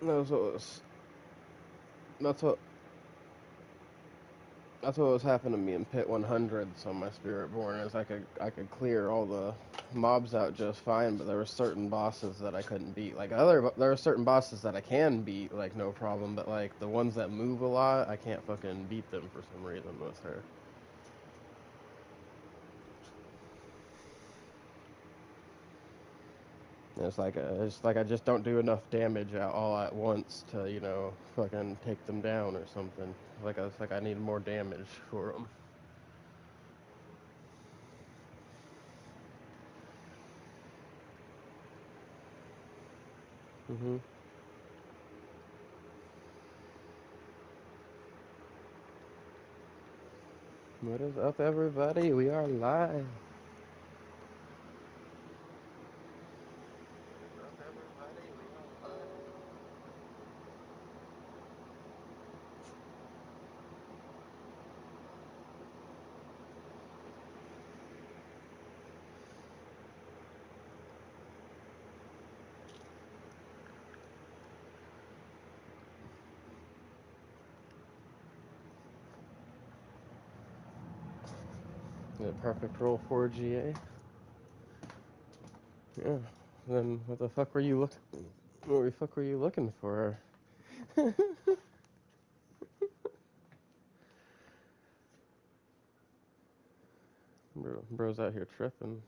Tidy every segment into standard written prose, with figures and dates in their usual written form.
That's what was. That's what. That's what was happening to me in Pit 100s on my Spiritborn. Is I could clear all the mobs out just fine, but there were certain bosses that I couldn't beat. There were certain bosses that I can beat, like no problem, but like the ones that move a lot, I can't fucking beat them for some reason with her. It's like I just don't do enough damage all at once to fucking take them down or something. It's like I need more damage for them. Mhm. What is up, everybody? We are live. The perfect roll for GA. Yeah. Then what the fuck were you looking? What the fuck were you looking for? Bro's out here tripping.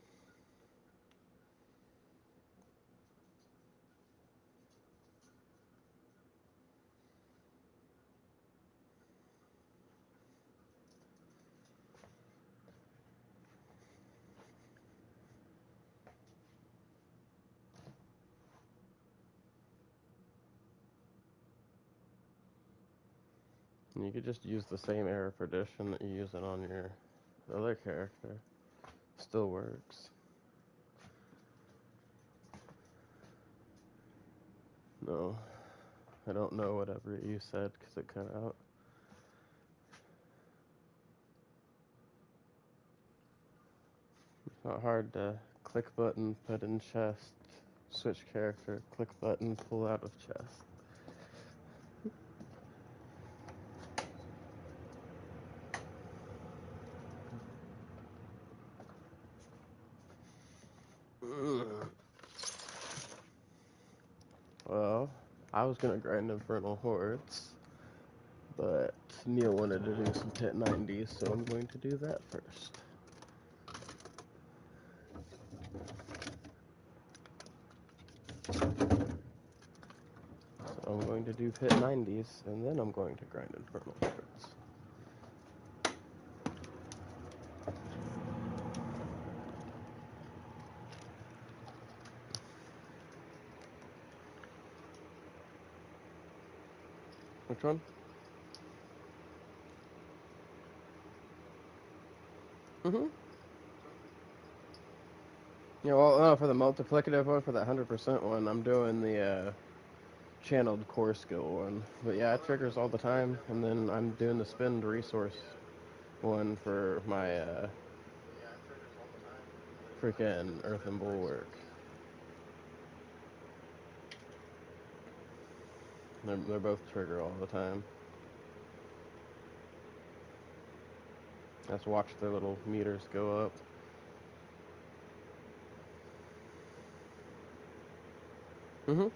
You could just use the same error perdition that you're using on your other character. Still works. No, I don't know whatever you said because it cut out. It's not hard to click button, put in chest, switch character, click button, pull out of chest. Well, I was gonna grind Infernal Hordes, but Neil wanted to do some Pit 90s, so I'm going to do that first. So I'm going to do Pit 90s, and then I'm going to grind Infernal Hordes. Which one? Mm-hmm. Yeah, well, no, for the multiplicative one, for that 100% one, I'm doing the channeled core skill one. But yeah, it triggers all the time, and then I'm doing the spend resource one for my freaking Earthen Bulwark. They're both trigger all the time. Let's watch the little meters go up. Mm-hmm.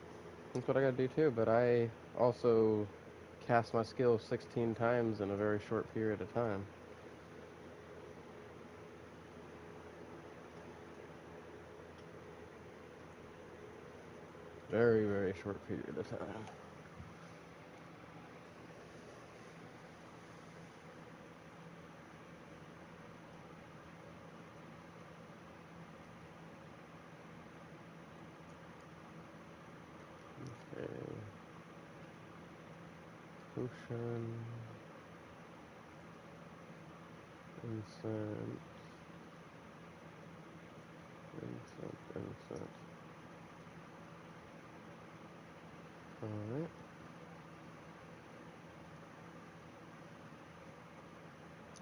That's what I gotta do too, but I also cast my skill 16 times in a very short period of time. Very, very short period of time. Okay. Potion. Incense. Incense. Alright.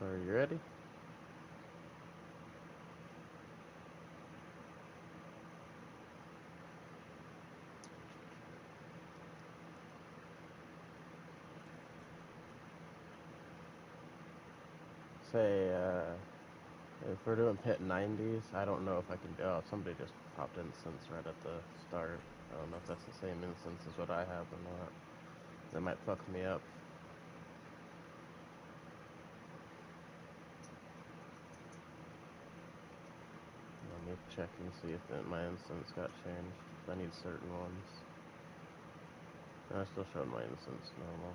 Are you ready? if we're doing pit 90s, I don't know if I can do. Oh, somebody just popped instance right at the start. I don't know if that's the same instance as what I have or not. That might fuck me up. Let me check and see if my instance got changed. I need certain ones. No, I still showed my instance normal.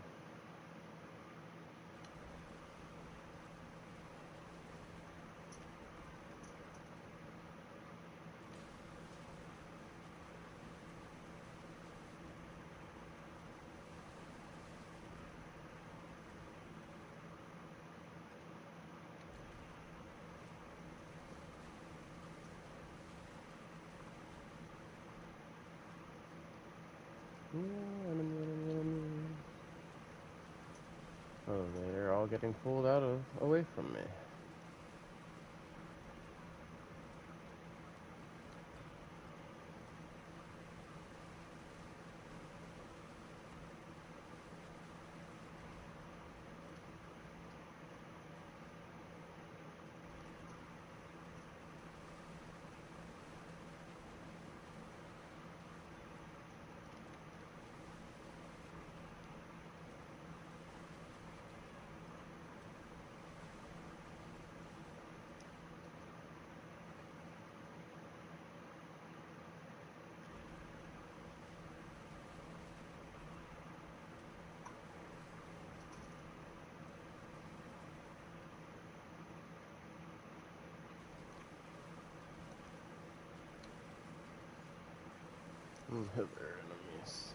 Oh, they're all getting pulled away from me. Hither enemies.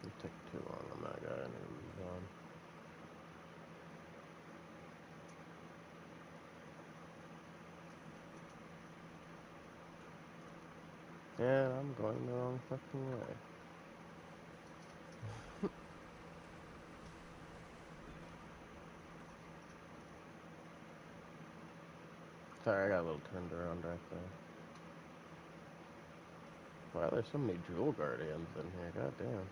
It took too long on that guy, and he was on. Yeah, I'm going the wrong fucking way. Sorry, I got a little turned around right there. Wow, there's so many jewel guardians in here. God damn.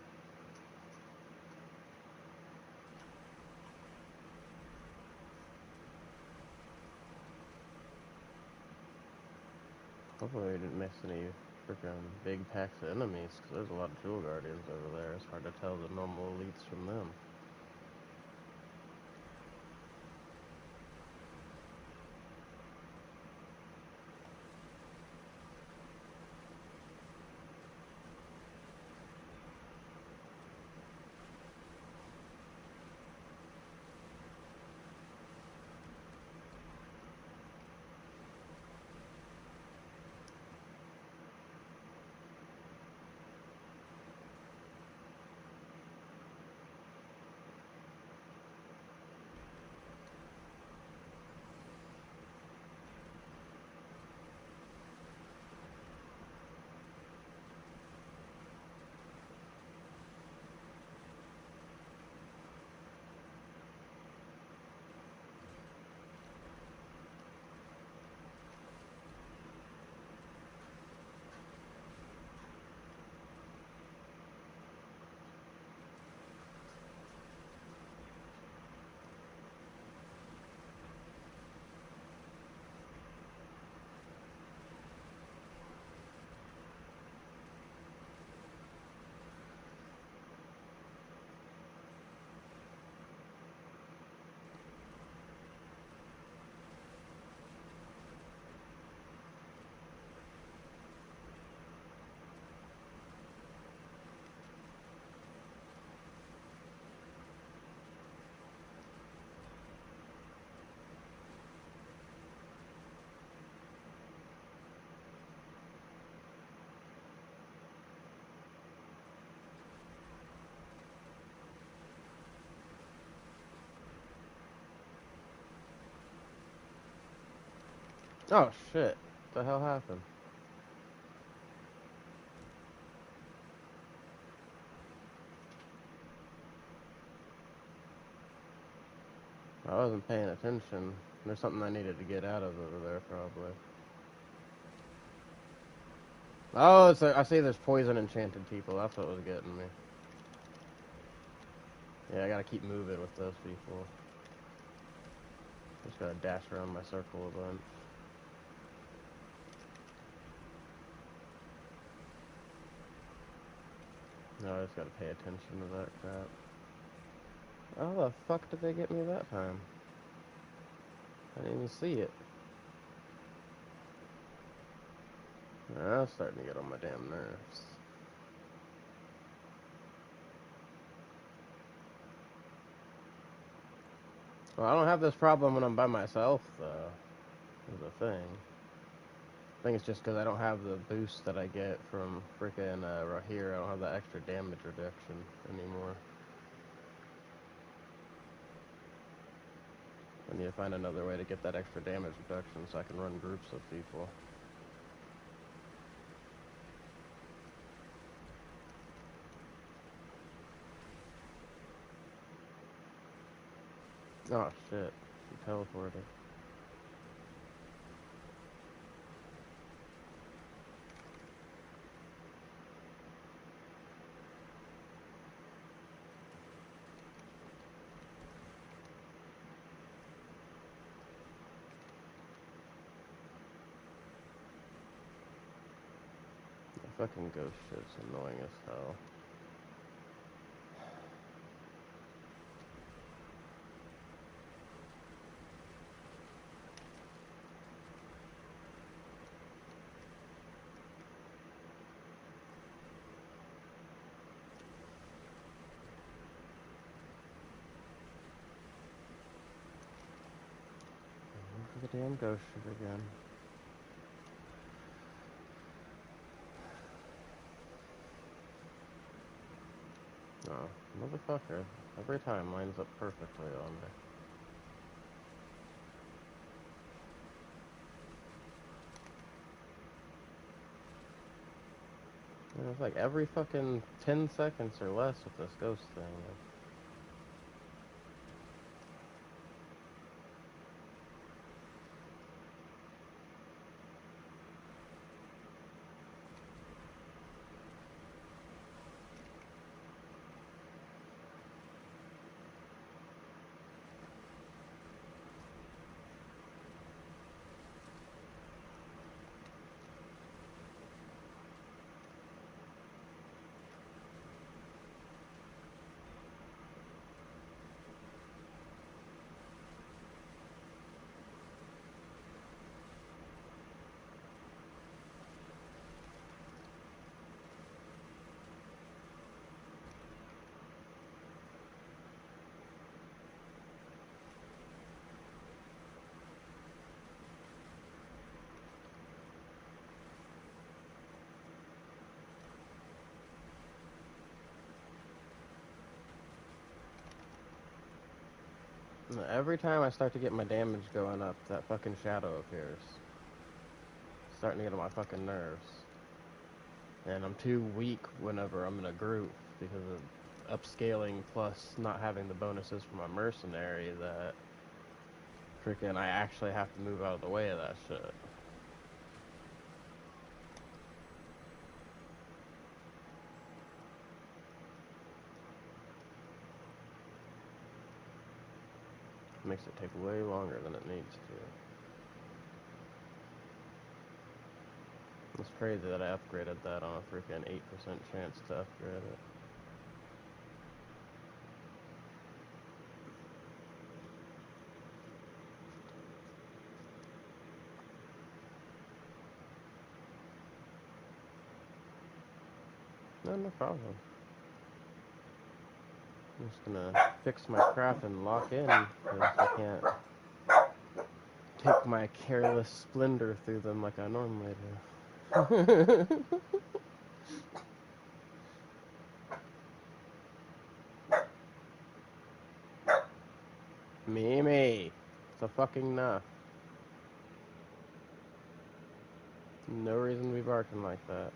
Hopefully we didn't miss any freaking big packs of enemies, because there's a lot of jewel guardians over there. It's hard to tell the normal elites from them. Oh shit. What the hell happened? I wasn't paying attention. There's something I needed to get out of over there, probably. Oh, I see there's poison enchanted people. That's what was getting me. Yeah, I gotta keep moving with those people. Just gotta dash around my circle a bunch. No, I just gotta pay attention to that crap. How the fuck did they get me that time? I didn't even see it. That's starting to get on my damn nerves. Well, I don't have this problem when I'm by myself, though. Is the thing. I think it's just because I don't have the boost that I get from frickin' Rahir. I don't have that extra damage reduction anymore. I need to find another way to get that extra damage reduction so I can run groups of people. Oh shit, she teleported. The fucking ghost shit's annoying as hell. Look for the damn ghost shit again. Oh, motherfucker. Every time lines up perfectly on me. And it's like every fucking 10 seconds or less with this ghost thing. Every time I start to get my damage going up, that fucking shadow appears. It's starting to get on my fucking nerves. And I'm too weak whenever I'm in a group because of upscaling plus not having the bonuses for my mercenary that freaking I actually have to move out of the way of that shit. Makes it take way longer than it needs to. It's crazy that I upgraded that on a freaking 8% chance to upgrade it. No problem. I'm just gonna fix my crap and lock in because I can't take my careless splendor through them like I normally do. Me. It's a fucking enough. No reason to be barking like that.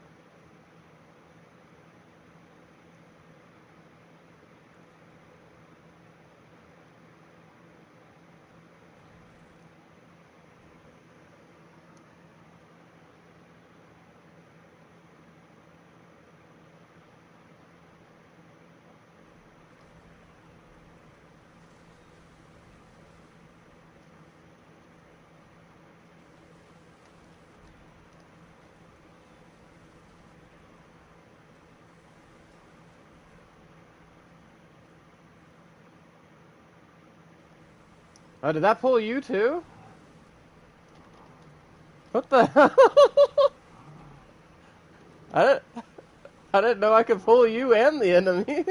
Oh, did that pull you too? What the hell? I didn't, I didn't know I could pull you and the enemies.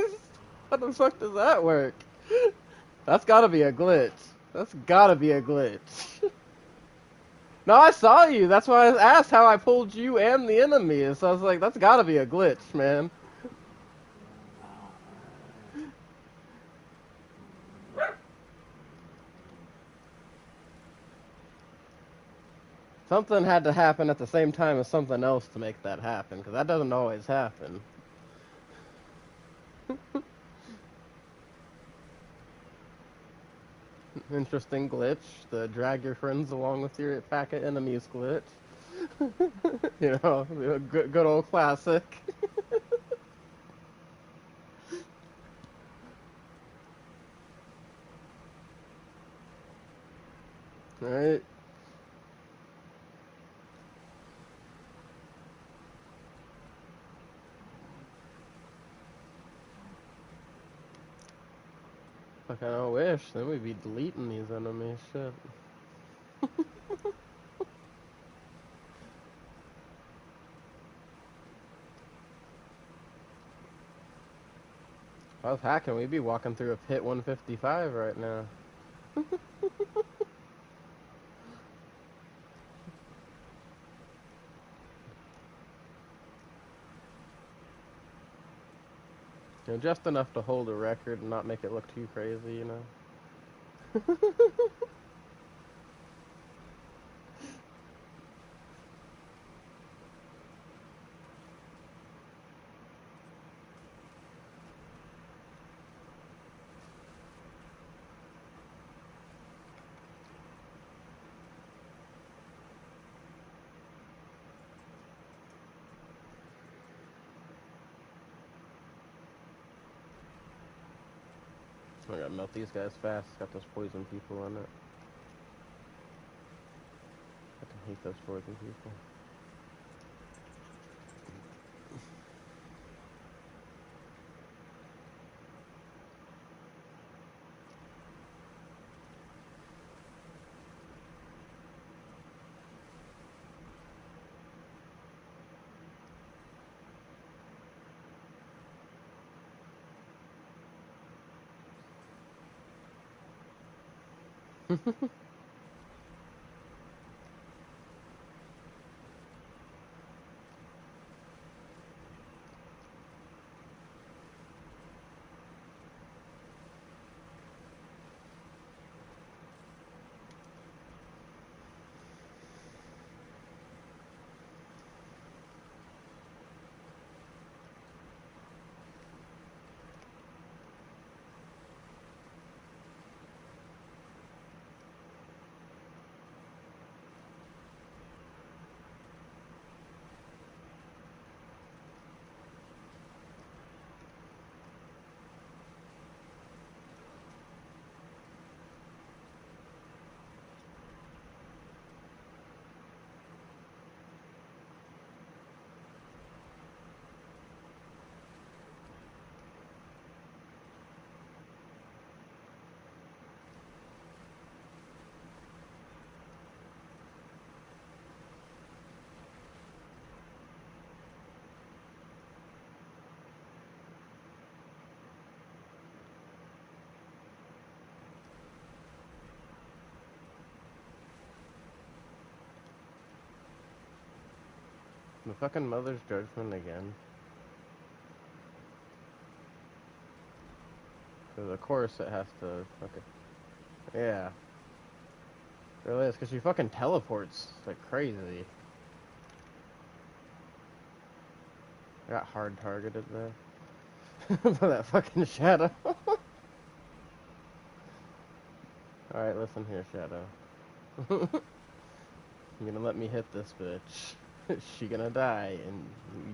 How the fuck does that work? That's gotta be a glitch. That's gotta be a glitch. No, I saw you. That's why I asked how I pulled you and the enemies. So I was like, that's gotta be a glitch, man. Something had to happen at the same time as something else to make that happen, because that doesn't always happen. Interesting glitch. The drag your friends along with your pack of enemies glitch. You know, good old classic. Right? Fuck, I wish. Then we'd be deleting these enemies. Shit. If I was hacking, we'd be walking through a pit 155 right now. You know, just enough to hold a record and not make it look too crazy, you know? I gotta melt these guys fast. It's got those poison people on it. I can hate those poison people. The fucking Mother's Judgment again. Because of course it has to. Okay. Yeah. It really is, because she fucking teleports like crazy. I got hard targeted there. By that fucking shadow. Alright, listen here, Shadow. You're gonna let me hit this bitch. She gonna die, and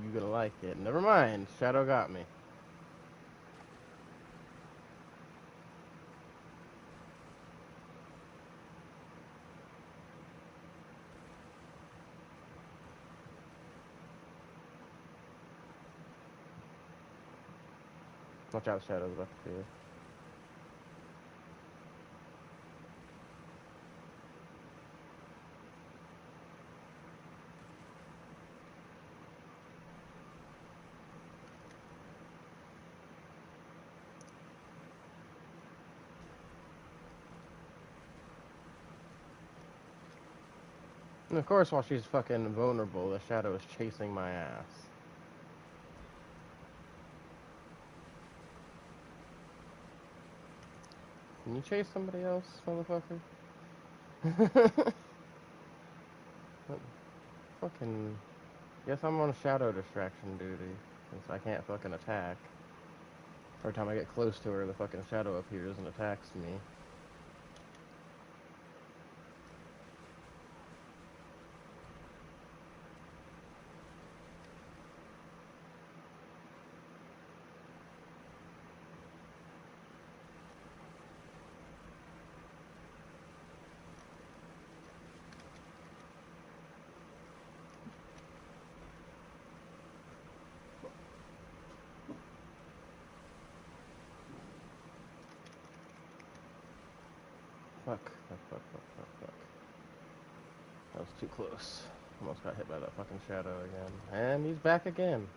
you gonna like it. Never mind, Shadow got me. Watch out, Shadow's about to see you. And of course, while she's fucking vulnerable, the shadow is chasing my ass. Can you chase somebody else, motherfucker? Fucking... Guess I'm on shadow distraction duty, since I can't fucking attack. Every time I get close to her, the fucking shadow appears and attacks me. Fuck. That was too close. Almost got hit by that fucking shadow again. And he's back again.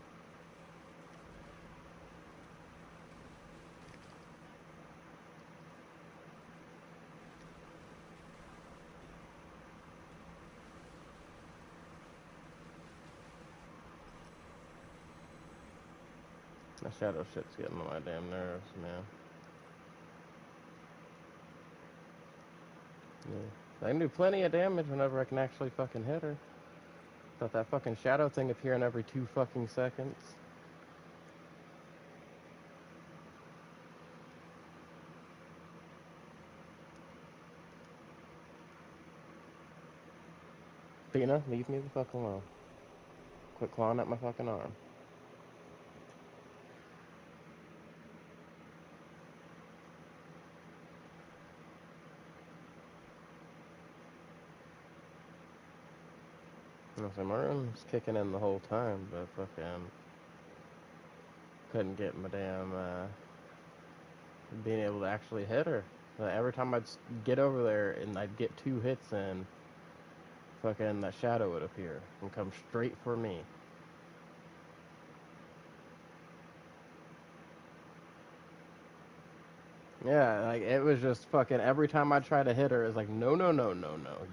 That shadow shit's getting on my damn nerves, man. Yeah. I can do plenty of damage whenever I can actually fucking hit her. But that fucking shadow thing appearing every 2 fucking seconds. Tina, leave me the fuck alone. Quit clawing at my fucking arm. So my room's kicking in the whole time, but fucking couldn't get my damn being able to actually hit her. Every time I'd get over there and I'd get 2 hits in, fucking that shadow would appear and come straight for me. Yeah, like it was just fucking every time I try to hit her, it's like no,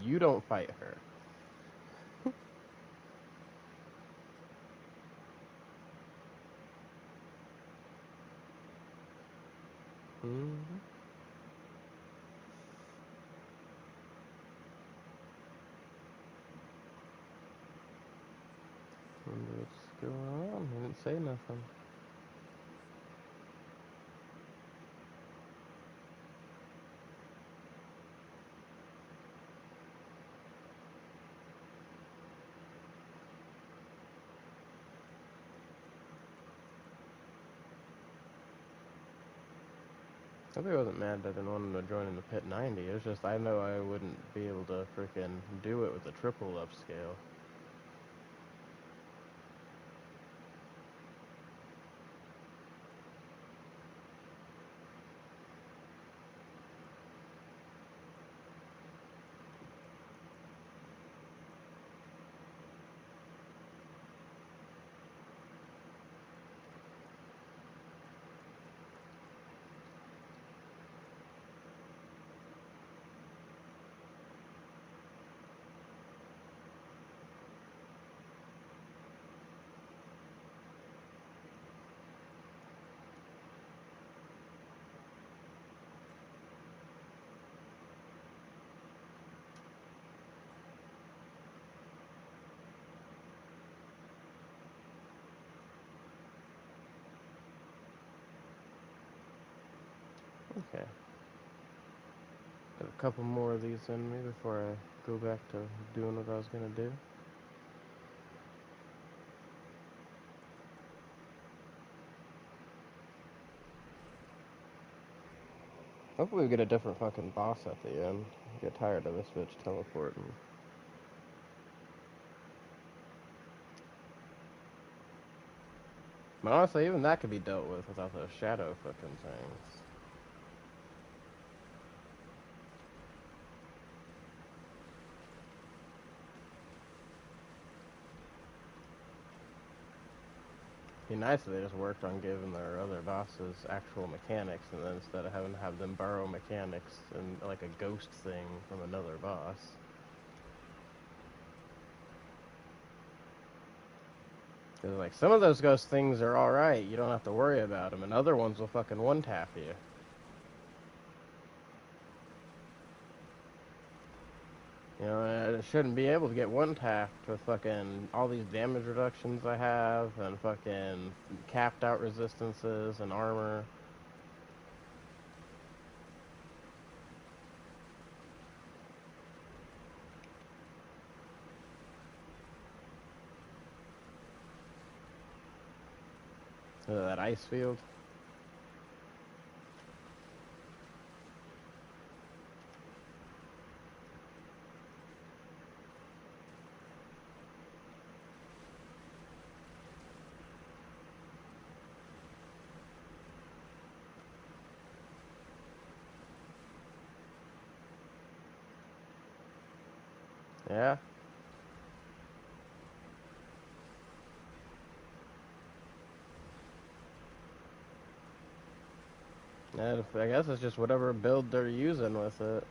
you don't fight her. Mm-hmm. What's going on? He didn't say nothing. I think I wasn't mad that I didn't want him to join in the pit 90. It was just I know I wouldn't be able to freaking do it with a triple upscale. Okay. Got a couple more of these in me before I go back to doing what I was gonna do. Hopefully we get a different fucking boss at the end. I get tired of this bitch teleporting. But honestly, even that could be dealt with without those shadow fucking things. It'd be nice if they just worked on giving their other bosses actual mechanics, and then instead of having to have them borrow mechanics and like a ghost thing from another boss. Cause like some of those ghost things are all right, you don't have to worry about them, and other ones will fucking one tap you. You know, I shouldn't be able to get one tapped with fucking all these damage reductions I have, and fucking capped out resistances and armor. That ice field. Yeah. And I guess it's just whatever build they're using with it.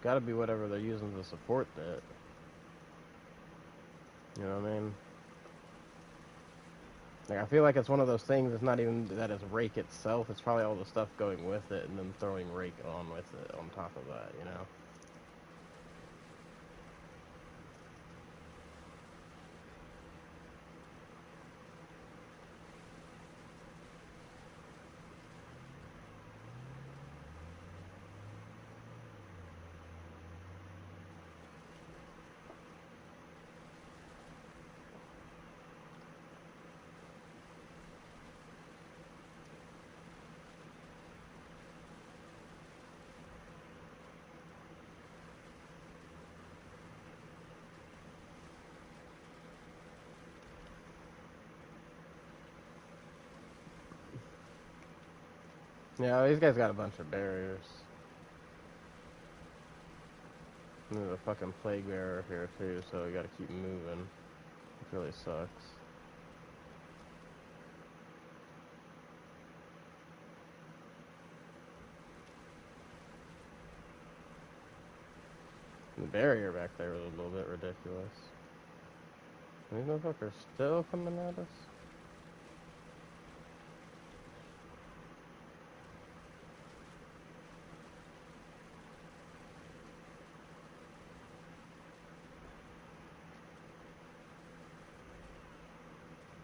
Gotta be whatever they're using to support that. You know what I mean? Like, I feel like it's one of those things, it's not even that it's Rake itself, it's probably all the stuff going with it, and then throwing Rake on with it on top of that, you know? Yeah, these guys got a bunch of barriers. And there's a fucking plague bearer here too, so we gotta keep moving. It really sucks. And the barrier back there was a little bit ridiculous. These motherfuckers still coming at us?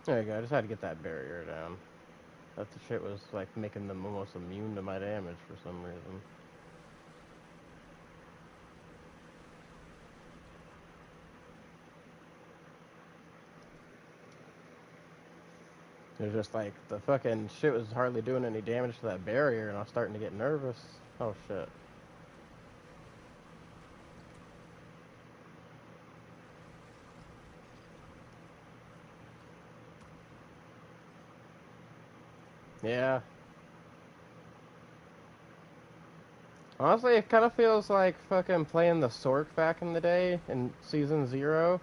There you go, I just had to get that barrier down. That the shit was like making them almost immune to my damage for some reason. It was just like the fucking shit was hardly doing any damage to that barrier, and I was starting to get nervous. Oh shit. Yeah. Honestly, it kind of feels like fucking playing the Sork back in the day in Season 0.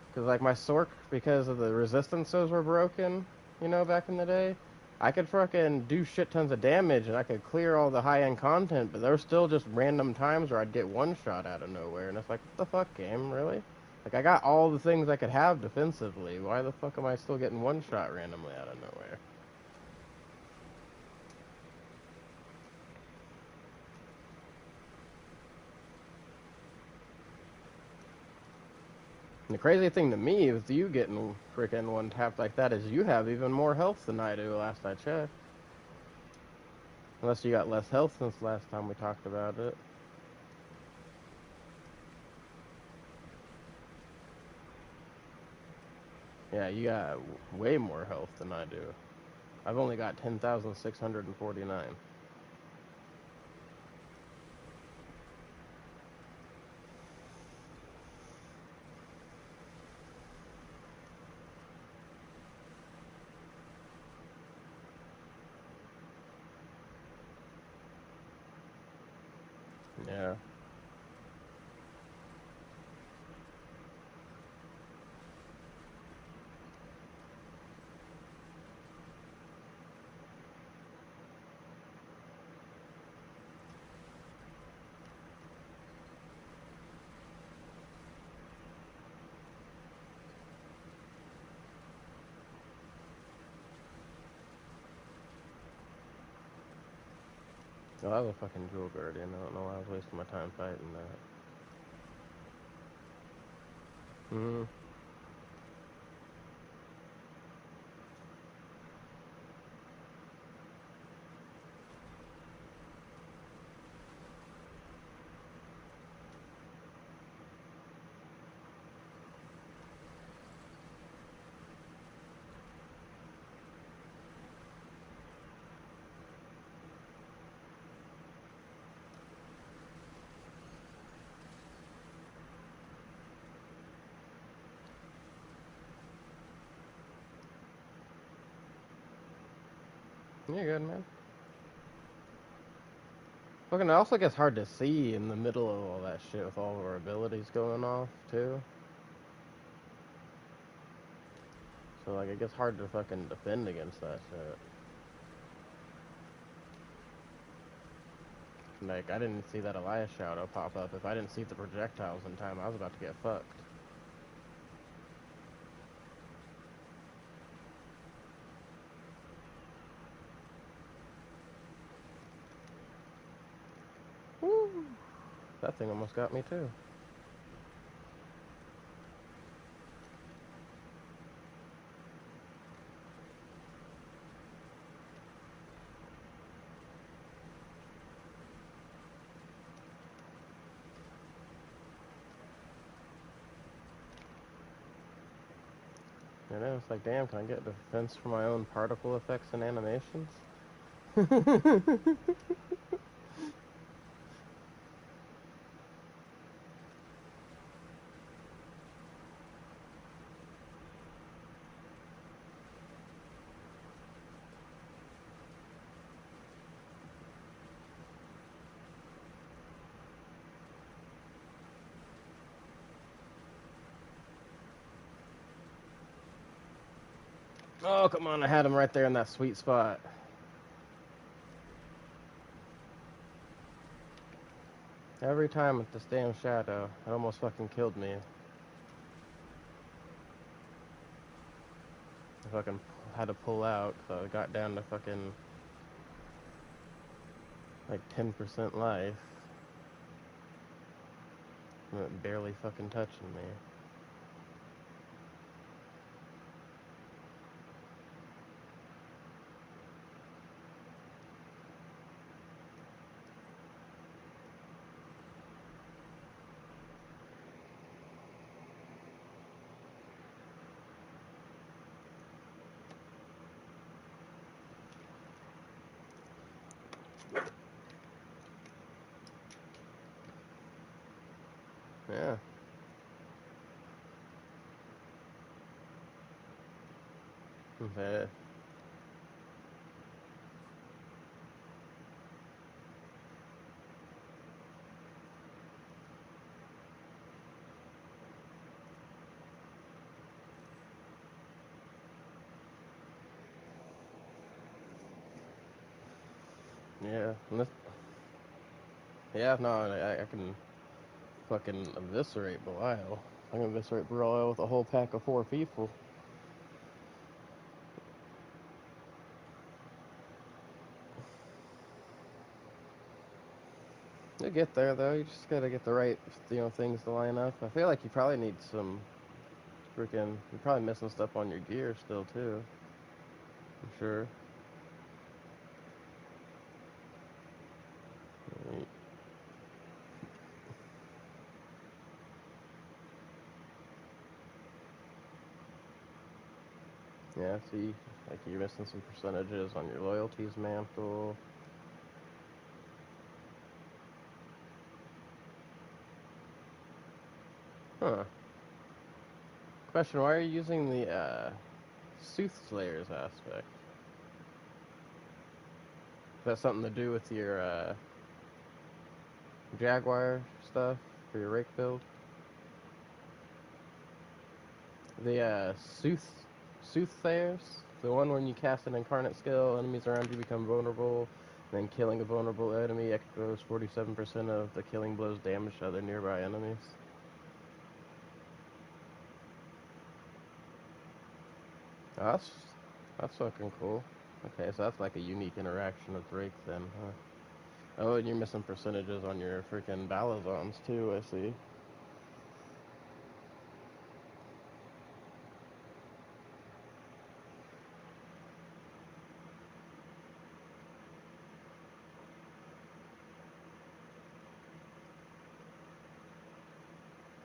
Because, like, my Sork, because of the resistances were broken, you know, back in the day, I could fucking do shit tons of damage and I could clear all the high-end content, but there were still just random times where I'd get one shot out of nowhere, and it's like, what the fuck, game, really? Like, I got all the things I could have defensively. Why the fuck am I still getting one shot randomly out of nowhere? And the crazy thing to me with you getting freaking one tapped like that is you have even more health than I do, last I checked. Unless you got less health since last time we talked about it. Yeah, you got way more health than I do. I've only got 10,649. Yeah. Oh, that was a fucking jewel guardian. I don't know why I was wasting my time fighting that. Hmm. You're good, man. Fucking, it also gets hard to see in the middle of all that shit with all of our abilities going off, too. So, like, it gets hard to fucking defend against that shit. Like, I didn't see that Elias shadow pop up. If I didn't see the projectiles in time, I was about to get fucked. Woo! That thing almost got me, too. You know, it's like, damn, can I get defense for my own particle effects and animations? Oh, come on, I had him right there in that sweet spot. Every time with this damn shadow, it almost fucking killed me. I fucking had to pull out, so I got down to fucking like 10% life. And it barely fucking touching me. Yeah. Okay. Yeah. Yeah, no, I can fucking eviscerate Belial. I can eviscerate Belial with a whole pack of 4 people. You'll get there, though. You just gotta get the right, things to line up. I feel like you probably need some freaking... You're probably missing stuff on your gear still, too. I'm sure. Yeah, see, like you're missing some percentages on your loyalties mantle. Huh. Question, why are you using the Soothsayer's aspect? Is that something to do with your Jaguar stuff for your rake build? The Soothsayers? The one when you cast an incarnate skill, enemies around you become vulnerable, then killing a vulnerable enemy echoes 47% of the killing blow's damage to other nearby enemies. Oh, that's fucking cool. Okay, so that's like a unique interaction with Drake then, huh? Oh, and you're missing percentages on your freaking Balazons too, I see.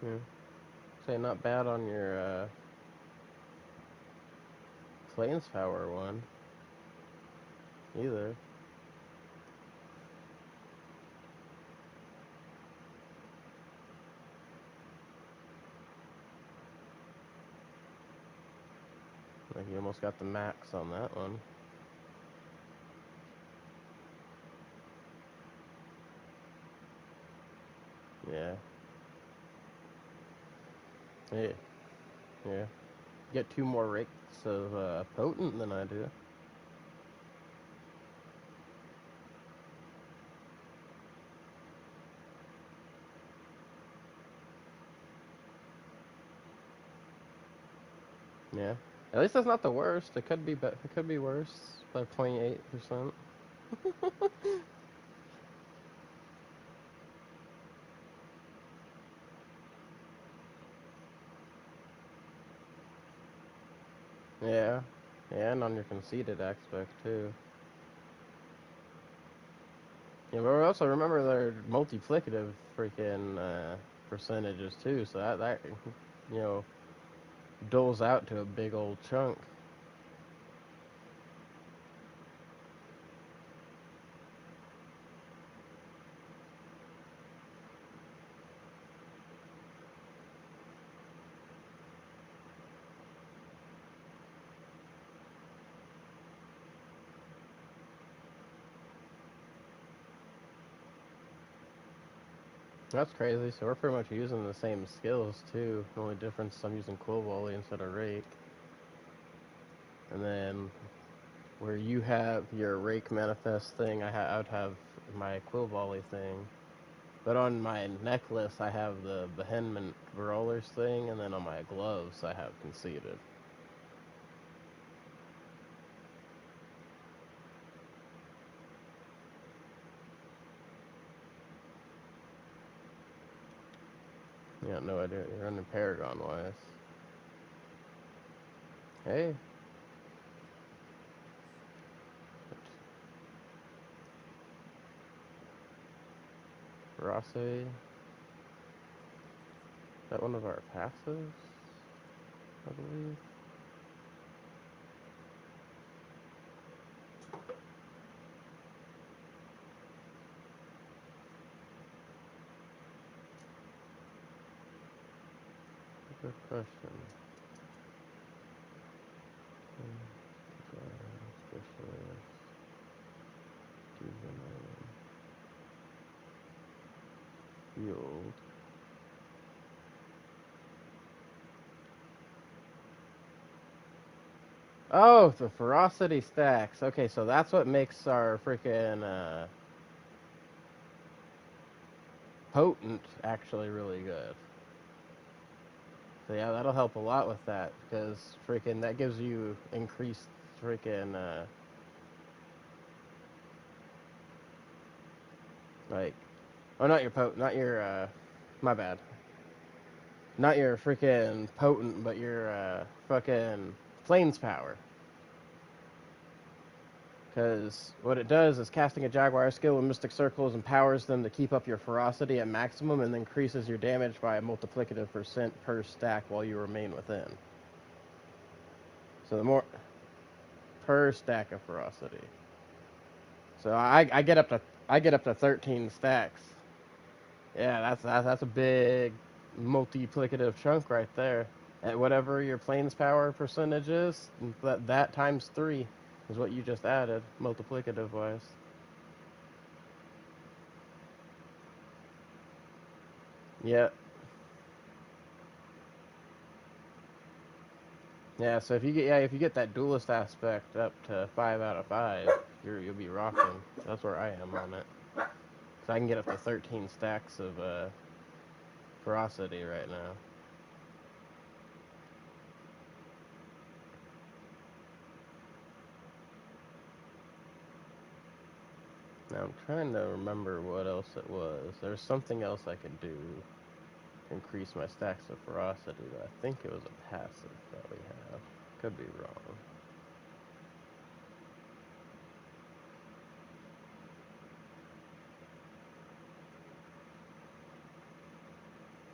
Yeah. Say not bad on your Flames Power one either. Like you almost got the max on that one. Yeah. Hey, yeah. Get two more rakes of potent than I do. Yeah. At least that's not the worst. It could be it could be worse by 0.8%. Yeah. Yeah, and on your conceded aspect too. Yeah, but also remember they're multiplicative freaking percentages too, so that you know doles out to a big old chunk. That's crazy. So we're pretty much using the same skills too. The only difference is I'm using Quill Volley instead of Rake. And then where you have your Rake Manifest thing, I would have my Quill Volley thing. But on my necklace, I have the Behenman Brawlers thing, and then on my gloves, I have Conceited. Yeah, no idea. You're running Paragon wise. Hey, Ferocity. Is that one of our passives? I believe. Good question. Specialist. Field. Oh, the ferocity stacks. Okay, so that's what makes our freaking potent actually really good. So yeah, that'll help a lot with that because freaking that gives you increased freaking like oh not your not your my bad. Not your freaking potent, but your fucking flames power. Because what it does is casting a Jaguar skill with Mystic Circles empowers them to keep up your ferocity at maximum and increases your damage by a multiplicative percent per stack while you remain within. So the more per stack of ferocity. So I get up to 13 stacks. Yeah, that's a big multiplicative chunk right there. At whatever your planes power percentage is, that times 3 is what you just added, multiplicative wise. Yeah. Yeah, so if you get that duelist aspect up to 5 out of 5, you'll be rocking. That's where I am on it. So I can get up to 13 stacks of ferocity right now. Now I'm trying to remember what else it was. There's something else I could do to increase my stacks of ferocity, but I think it was a passive that we have. Could be wrong.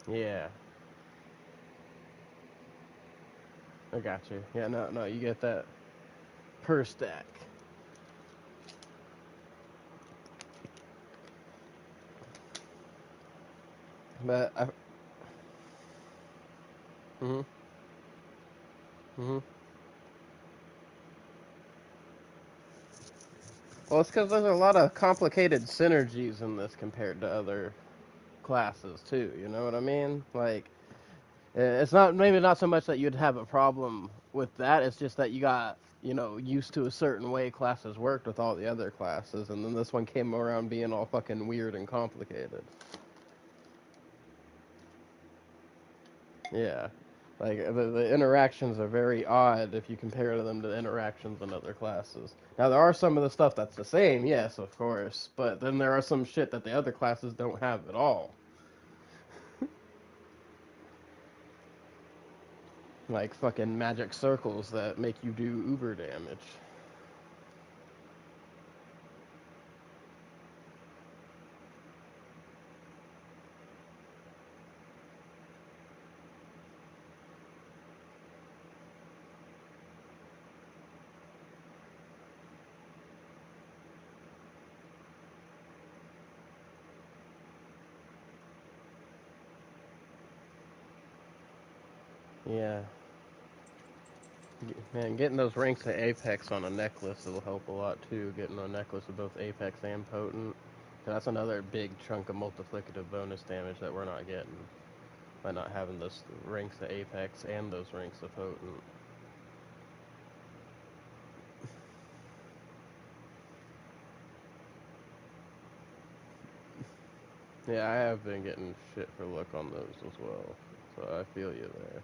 Yeah, I got you. Yeah, no, you get that per stack. But I, mhm, mhm. Well, it's because there's a lot of complicated synergies in this compared to other classes too. You know what I mean? Like, it's not maybe not so much that you'd have a problem with that. It's just that you got used to a certain way classes worked with all the other classes, and then this one came around being all fucking weird and complicated. Yeah. Like the interactions are very odd if you compare them to the interactions in other classes. Now there are some of the stuff that's the same, yes, of course, but then there are some shit that the other classes don't have at all. Like fucking magic circles that make you do uber damage. Yeah. Man, getting those ranks of Apex on a necklace will help a lot too. Getting a necklace of both Apex and Potent. That's another big chunk of multiplicative bonus damage that we're not getting by not having those ranks of Apex and those ranks of Potent. Yeah, I have been getting shit for luck on those as well. So I feel you there.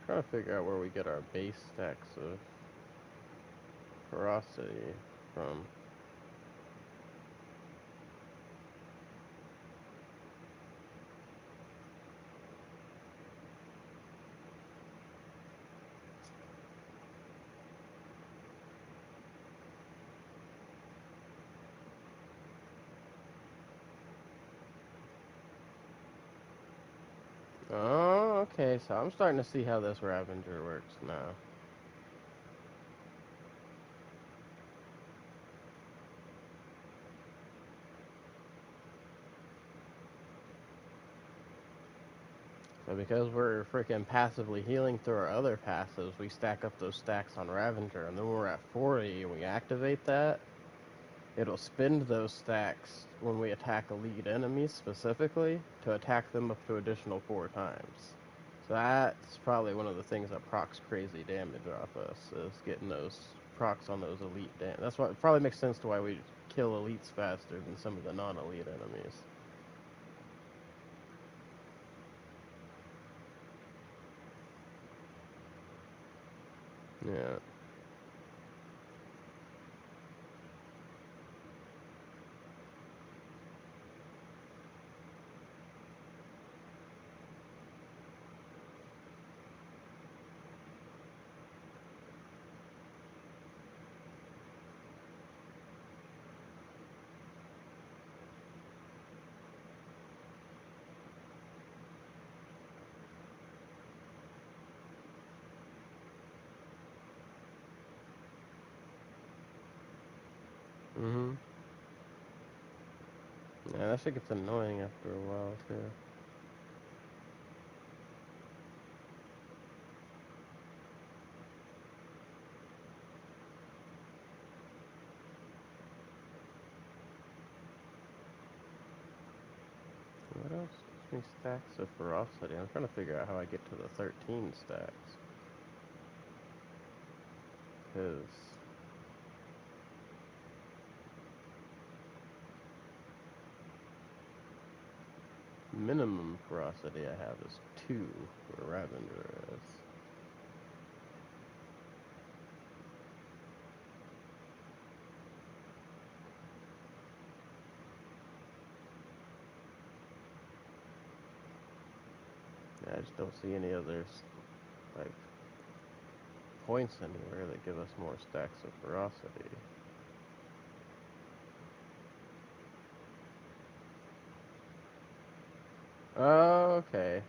Trying to figure out where we get our base stacks of ferocity from. Oh, okay, so I'm starting to see how this Ravager works now. So because we're freaking passively healing through our other passives, we stack up those stacks on Ravager, and then when we're at 40 and we activate that, it'll spend those stacks when we attack elite enemies specifically to attack them up to additional 4 times. So that's probably one of the things that procs crazy damage off us, is getting those procs on those elite damage. That's why it probably makes sense to why we kill elites faster than some of the non-elite enemies. Yeah. Mhm. Yeah, that shit gets annoying after a while too. What else gives me stacks of ferocity? I'm trying to figure out how I get to the 13 stacks. Cause minimum ferocity I have is 2, where Ravender is. Yeah, I just don't see any others, like, points anywhere that give us more stacks of ferocity. Oh, okay.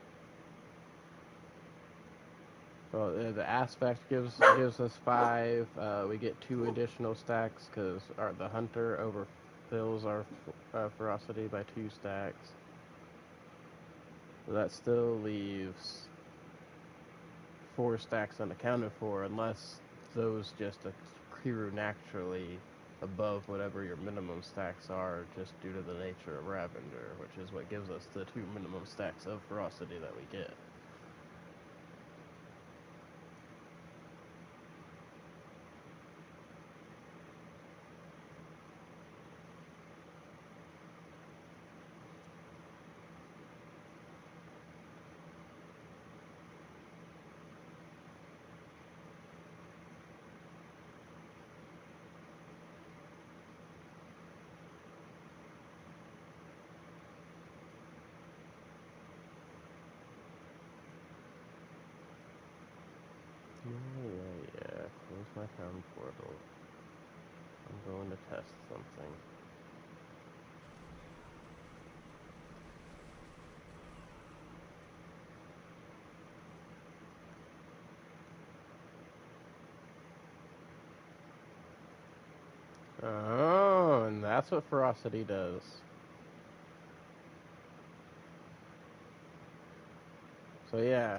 Well, the aspect gives us 5. We get 2 additional stacks because the hunter overfills our ferocity by 2 stacks. So that still leaves 4 stacks unaccounted for, unless those just accrue naturally above whatever your minimum stacks are, just due to the nature of Ravender, which is what gives us the 2 minimum stacks of ferocity that we get. Yeah. Close my town portal. I'm going to test something. Oh, and that's what ferocity does. So yeah.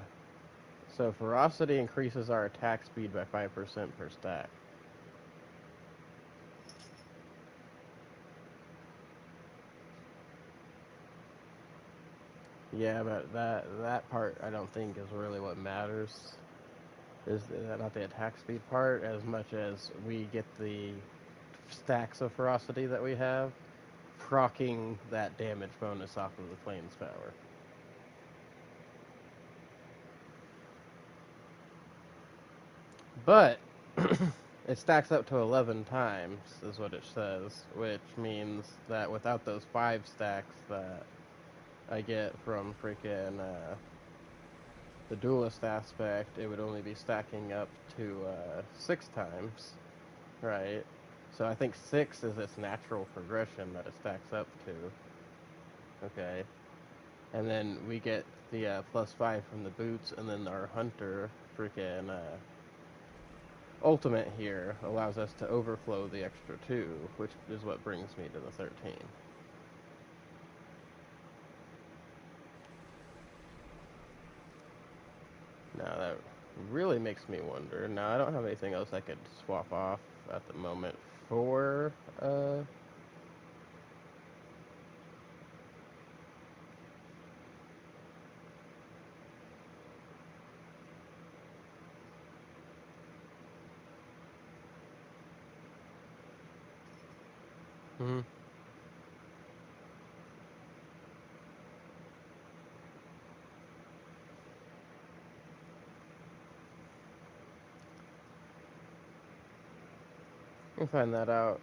So ferocity increases our attack speed by 5% per stack. Yeah, but that part I don't think is really what matters. Is not the attack speed part as much as we get the stacks of ferocity that we have, proccing that damage bonus off of the plane's power. But it stacks up to 11 times, is what it says, which means that without those 5 stacks that I get from freaking the duelist aspect, it would only be stacking up to 6 times, right? So I think 6 is its natural progression that it stacks up to. Okay. And then we get the +5 from the boots, and then our hunter freaking ultimate here allows us to overflow the extra 2, which is what brings me to the 13. Now that really makes me wonder. Now I don't have anything else I could swap off at the moment for hmm. You can find that out.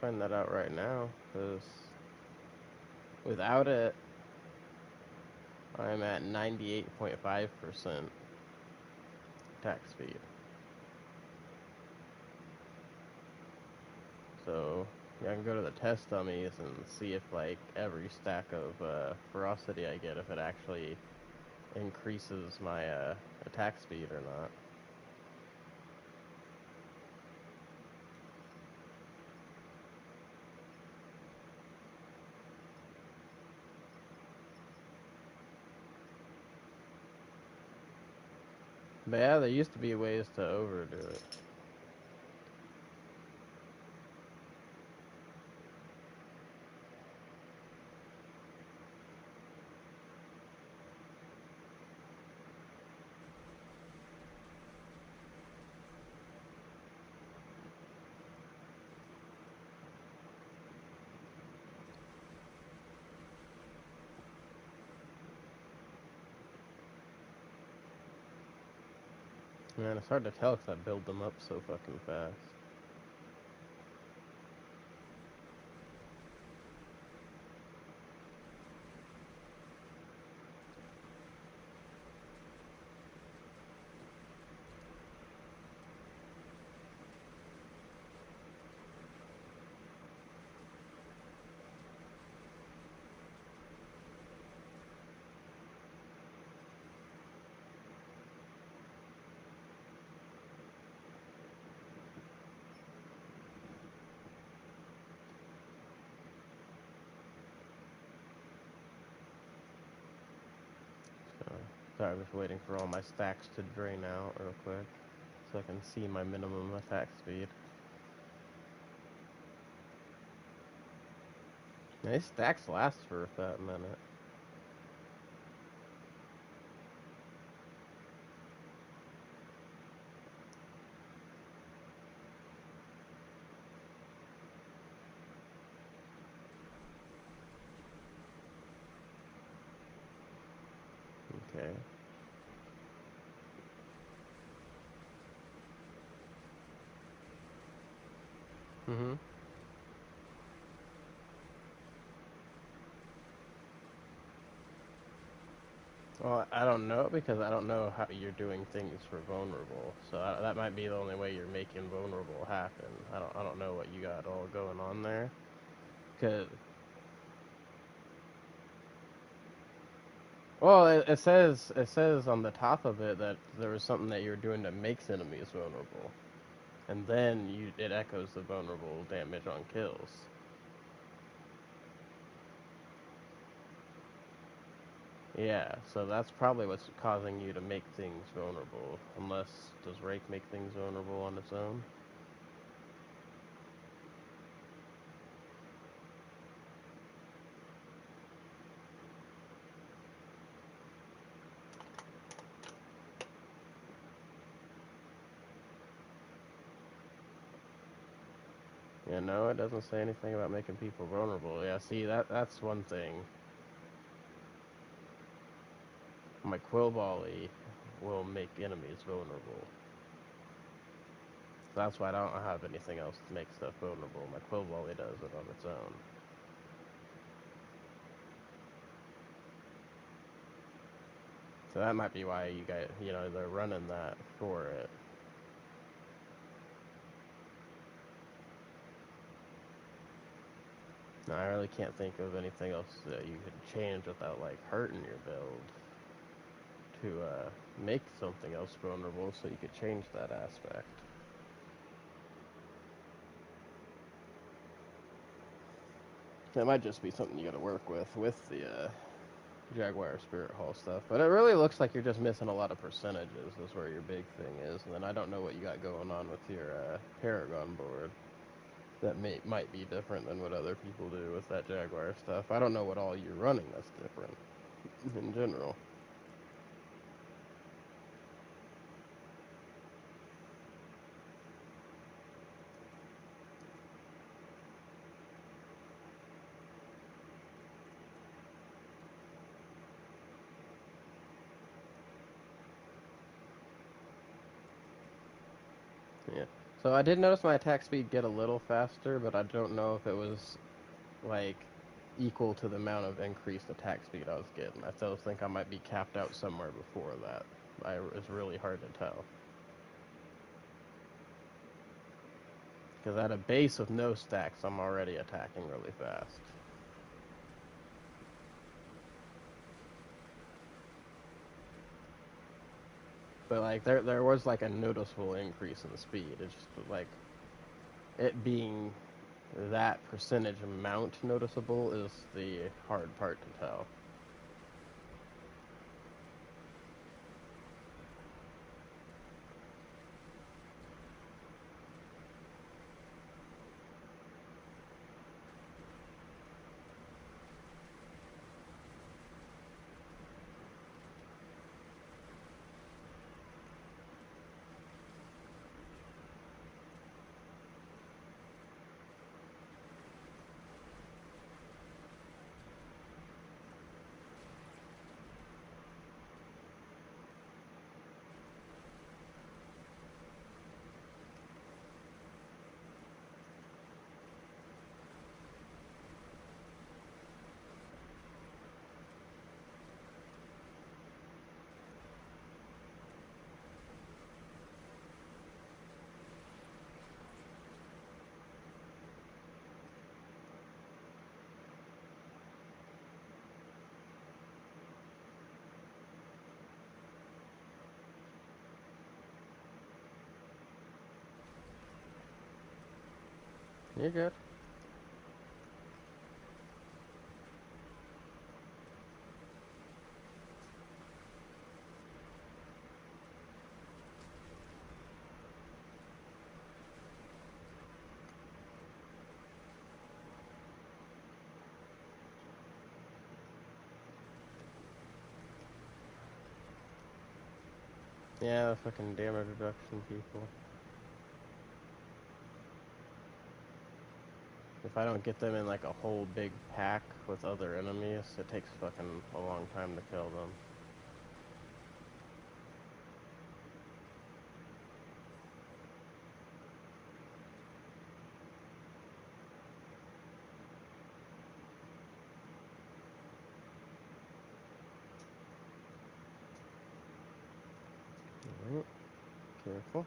Find that out right now, because without it, I'm at 98.5% attack speed. So yeah, I can go to the test dummies and see if like every stack of ferocity I get, if it actually increases my attack speed or not. But yeah, there used to be ways to overdo it. Man, it's hard to tell because I build them up so fucking fast. Sorry, I'm just waiting for all my stacks to drain out real quick so I can see my minimum attack speed. Yeah, these stacks last for a fat minute. Okay. Mm-hmm. Well, I don't know because I don't know how you're doing things for vulnerable. So that might be the only way you're making vulnerable happen. I don't know what you got all going on there. Cause well, it says on the top of it that there was something that you're doing that makes enemies vulnerable, and then it echoes the vulnerable damage on kills. Yeah, so that's probably what's causing you to make things vulnerable. Unless, does Rake make things vulnerable on its own? Yeah, no, it doesn't say anything about making people vulnerable. Yeah, see, that's one thing. My Quill Volley will make enemies vulnerable. So that's why I don't have anything else to make stuff vulnerable. My Quill Volley does it on its own. So that might be why you guys, they're running that for it. No, I really can't think of anything else that you could change without, like, hurting your build to make something else vulnerable so you could change that aspect. That might just be something you gotta work with the Jaguar Spirit Hall stuff. But it really looks like you're just missing a lot of percentages is where your big thing is. And then I don't know what you got going on with your Paragon board. That might be different than what other people do with that Jaguar stuff. I don't know what all you're running that's different in general. Yeah. So I did notice my attack speed get a little faster, but I don't know if it was like equal to the amount of increased attack speed I was getting. I still think I might be capped out somewhere before that. It's really hard to tell. Because at a base with no stacks, I'm already attacking really fast. But like there was like a noticeable increase in the speed. It's just like it being that percentage amount noticeable is the hard part to tell. You're good. Yeah, the fucking damage reduction people. If I don't get them in like a whole big pack with other enemies, it takes fucking a long time to kill them. Alright, careful.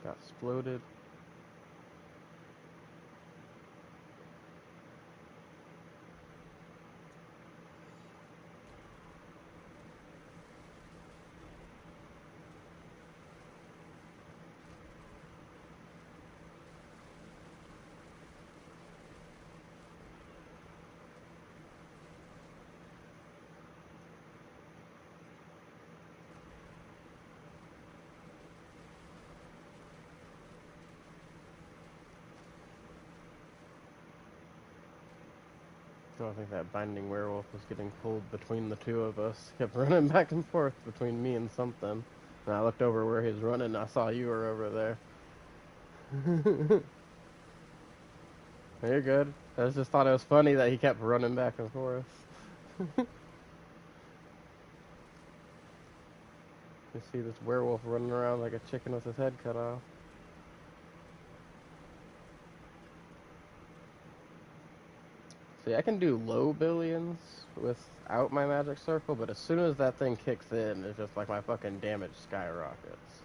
Got exploded. I don't think that binding werewolf was getting pulled between the two of us. Kept running back and forth between me and something. And I looked over where he was running and I saw you were over there. You're good. I just thought it was funny that he kept running back and forth. You see this werewolf running around like a chicken with his head cut off. See, I can do low billions without my magic circle, but as soon as that thing kicks in, it's just like my fucking damage skyrockets.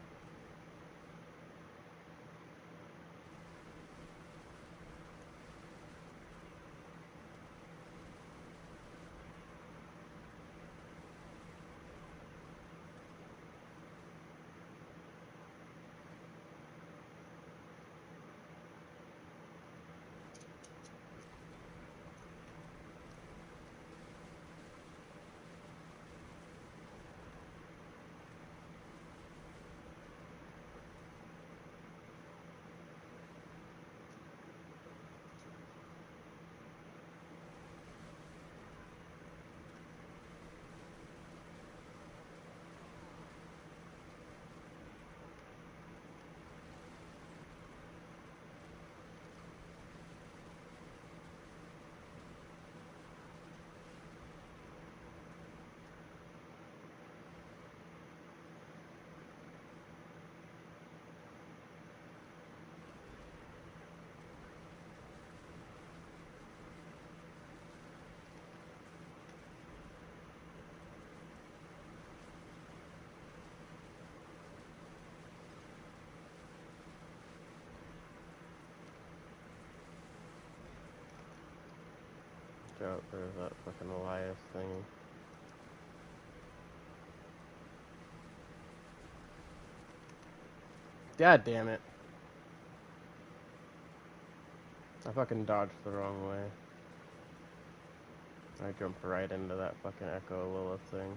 Out there's that fucking Elias thing. God damn it. I fucking dodged the wrong way. I jumped right into that fucking Echo Lilith thing.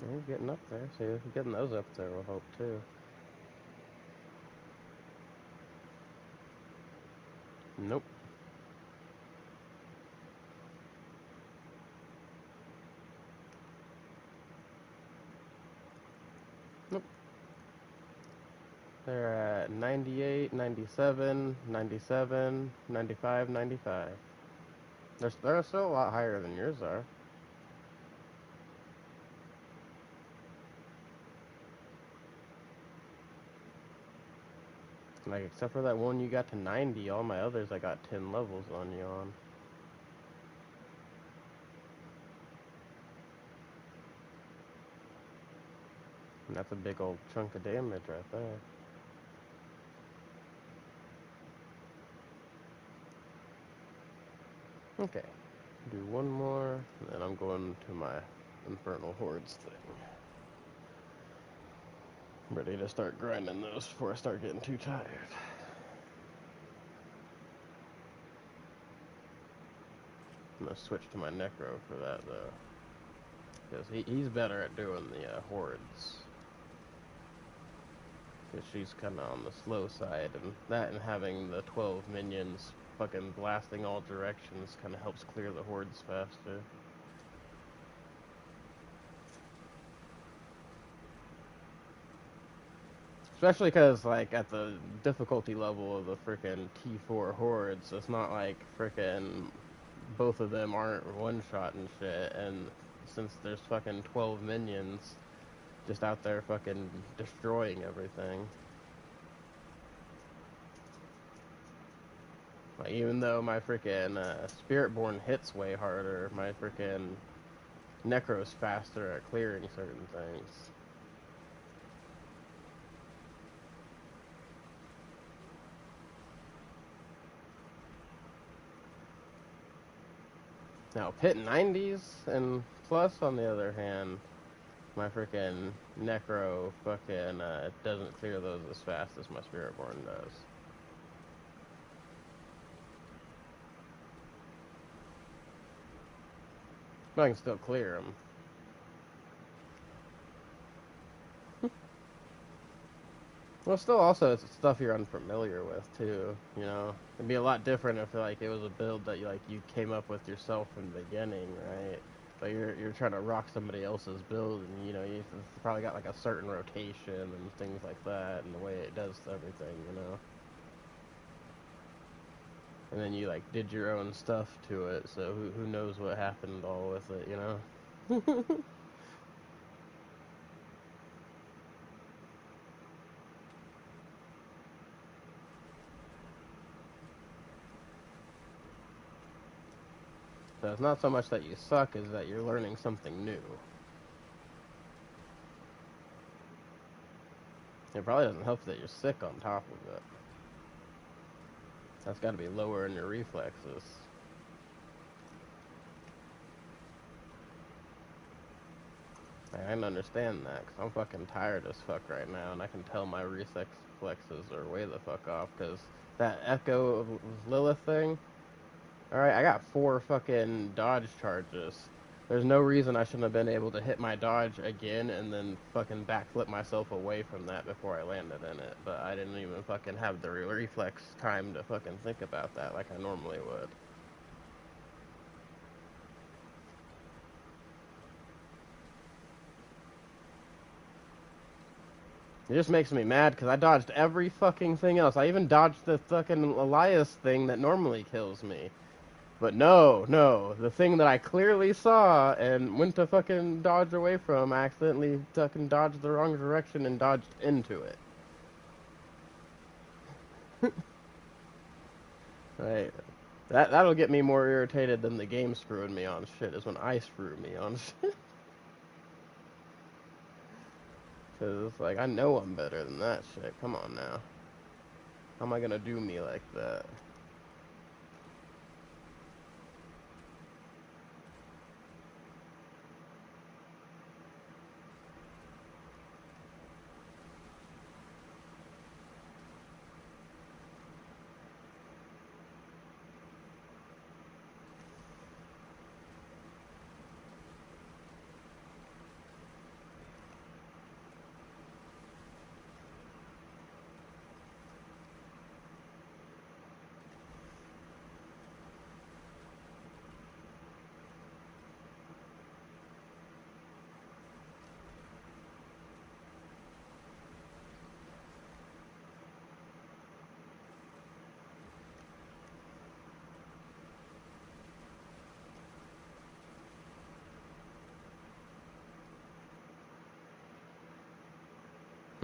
You're getting up there. See, getting those up there will help too. Nope. They're at 98, 97, 97, 95, 95. They're still a lot higher than yours are. Like, except for that one you got to 90, all my others I got 10 levels on you on. And that's a big old chunk of damage right there. Okay. Do one more, and then I'm going to my Infernal Hordes thing. Ready to start grinding those before I start getting too tired. I'm gonna switch to my Necro for that though, because he's better at doing the hordes. Because she's kind of on the slow side, and that and having the 12 minions fucking blasting all directions kind of helps clear the hordes faster. Especially because, like, at the difficulty level of the frickin' T4 hordes, it's not like frickin' both of them aren't one-shot and shit, and since there's fucking 12 minions just out there fucking destroying everything. Like, even though my frickin' Spiritborn hits way harder, my frickin' Necro's faster at clearing certain things. Now, Pit 90s and plus, on the other hand, my frickin' Necro fucking doesn't clear those as fast as my Spiritborn does. But I can still clear them. Well, still also, it's stuff you're unfamiliar with, too, you know? It'd be a lot different if, like, it was a build that you came up with yourself in the beginning, right? But you're trying to rock somebody else's build, and, you know, you've probably got, like, a certain rotation and things like that, and the way it does everything, you know? And then you, like, did your own stuff to it, so who knows what happened all with it, you know? So it's not so much that you suck as that you're learning something new. It probably doesn't help that you're sick on top of it. That's got to be lower in your reflexes. I can understand that, because I'm fucking tired as fuck right now, and I can tell my reflexes are way the fuck off, because that Echo of Lilith thing, alright, I got 4 fucking dodge charges. There's no reason I shouldn't have been able to hit my dodge again and then fucking backflip myself away from that before I landed in it. But I didn't even fucking have the reflex time to fucking think about that like I normally would. It just makes me mad because I dodged every fucking thing else. I even dodged the fucking Elias thing that normally kills me. But no, the thing that I clearly saw and went to fucking dodge away from, I accidentally fucking dodged the wrong direction and dodged into it. Right. That'll get me more irritated than the game screwing me on shit, is when I screw me on shit. Because it's like, I know I'm better than that shit. Come on now. How am I gonna do me like that?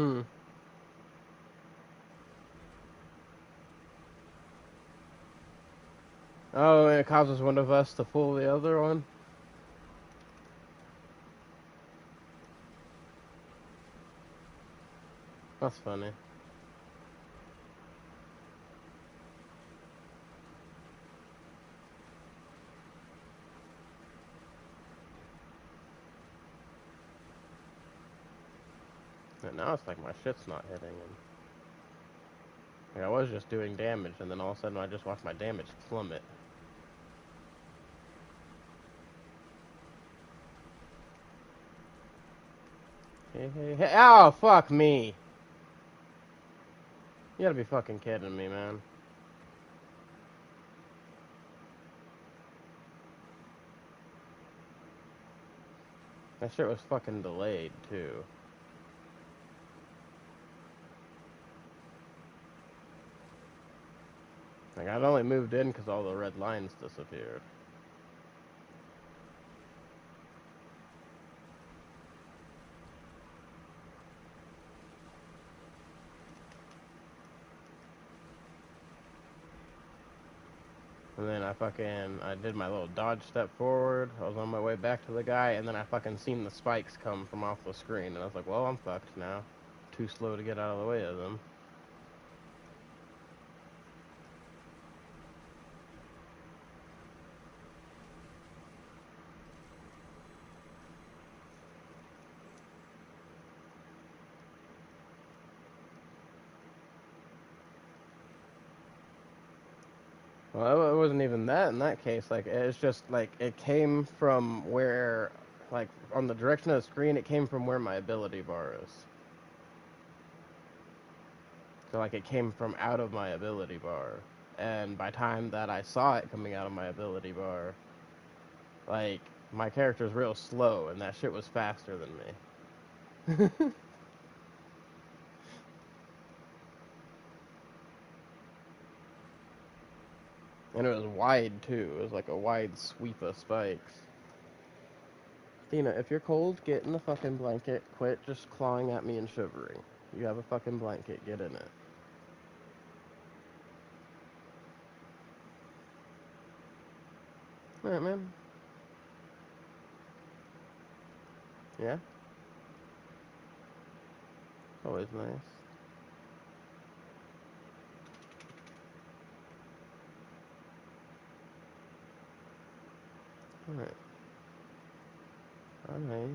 Hmm. Oh, and it causes one of us to pull the other one? That's funny. And now it's like my shit's not hitting. And like I was just doing damage, and then all of a sudden I just watched my damage plummet. Hey, hey, hey. Oh, fuck me. You gotta be fucking kidding me, man. That shit was fucking delayed, too. Like, I'd only moved in because all the red lines disappeared. And then I did my little dodge step forward. I was on my way back to the guy, and then I fucking seen the spikes come from off the screen. And I was like, well, I'm fucked now. Too slow to get out of the way of them. Well, it wasn't even that in that case. Like, it's just, like, it came from where, like, on the direction of the screen, it came from where my ability bar is. So, like, it came from out of my ability bar. And by time that I saw it coming out of my ability bar, like, my character's real slow, and that shit was faster than me. And it was wide, too. It was like a wide sweep of spikes. Dina, if you're cold, get in the fucking blanket. Quit just clawing at me and shivering. You have a fucking blanket. Get in it. Alright, man. Yeah? Always nice. Alright. Alright.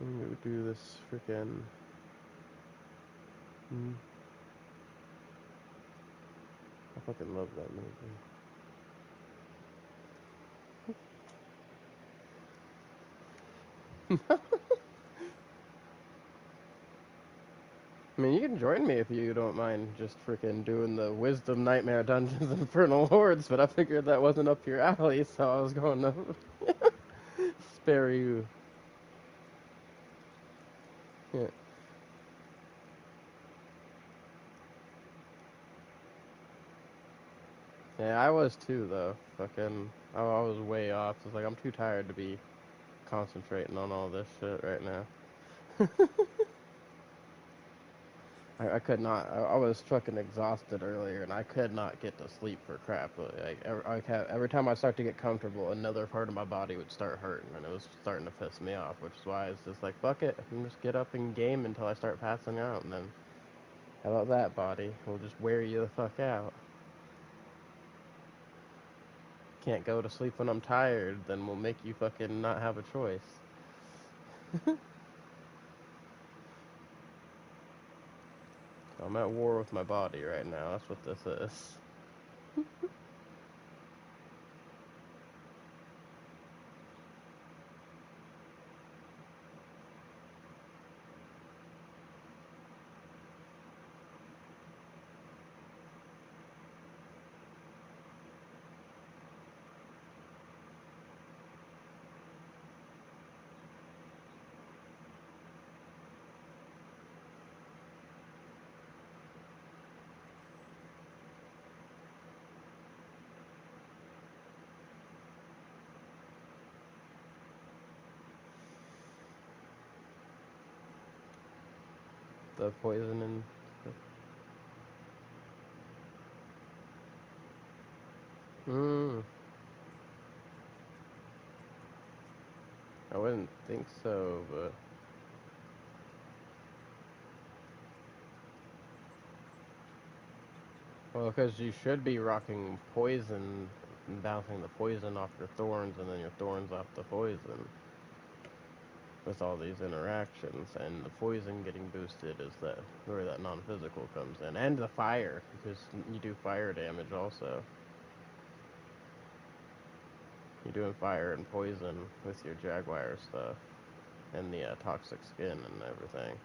I'm gonna do this freaking... I fucking love that movie. I mean, you can join me if you don't mind just freaking doing the Wisdom Nightmare Dungeons Infernal Hordes, but I figured that wasn't up your alley, so I was going to spare you. Yeah. Yeah, I was too, though. Fucking, I was way off. I was like, I'm too tired to be concentrating on all this shit right now. I could not. I was fucking exhausted earlier, and I could not get to sleep for crap. Like every time I start to get comfortable, another part of my body would start hurting, and it was starting to piss me off. Which is why it's just like, fuck it, I can just get up and game until I start passing out, and then how about that, body? We'll just wear you the fuck out. Can't go to sleep when I'm tired, then we'll make you fucking not have a choice. I'm at war with my body right now. That's what this is. the poison and stuff. Hmm. I wouldn't think so, but well, because you should be rocking poison and bouncing the poison off your thorns, and then your thorns off the poison with all these interactions, and the poison getting boosted is that where that non-physical comes in, and the fire because you do fire damage also. You're doing fire and poison with your jaguar stuff and the toxic skin and everything.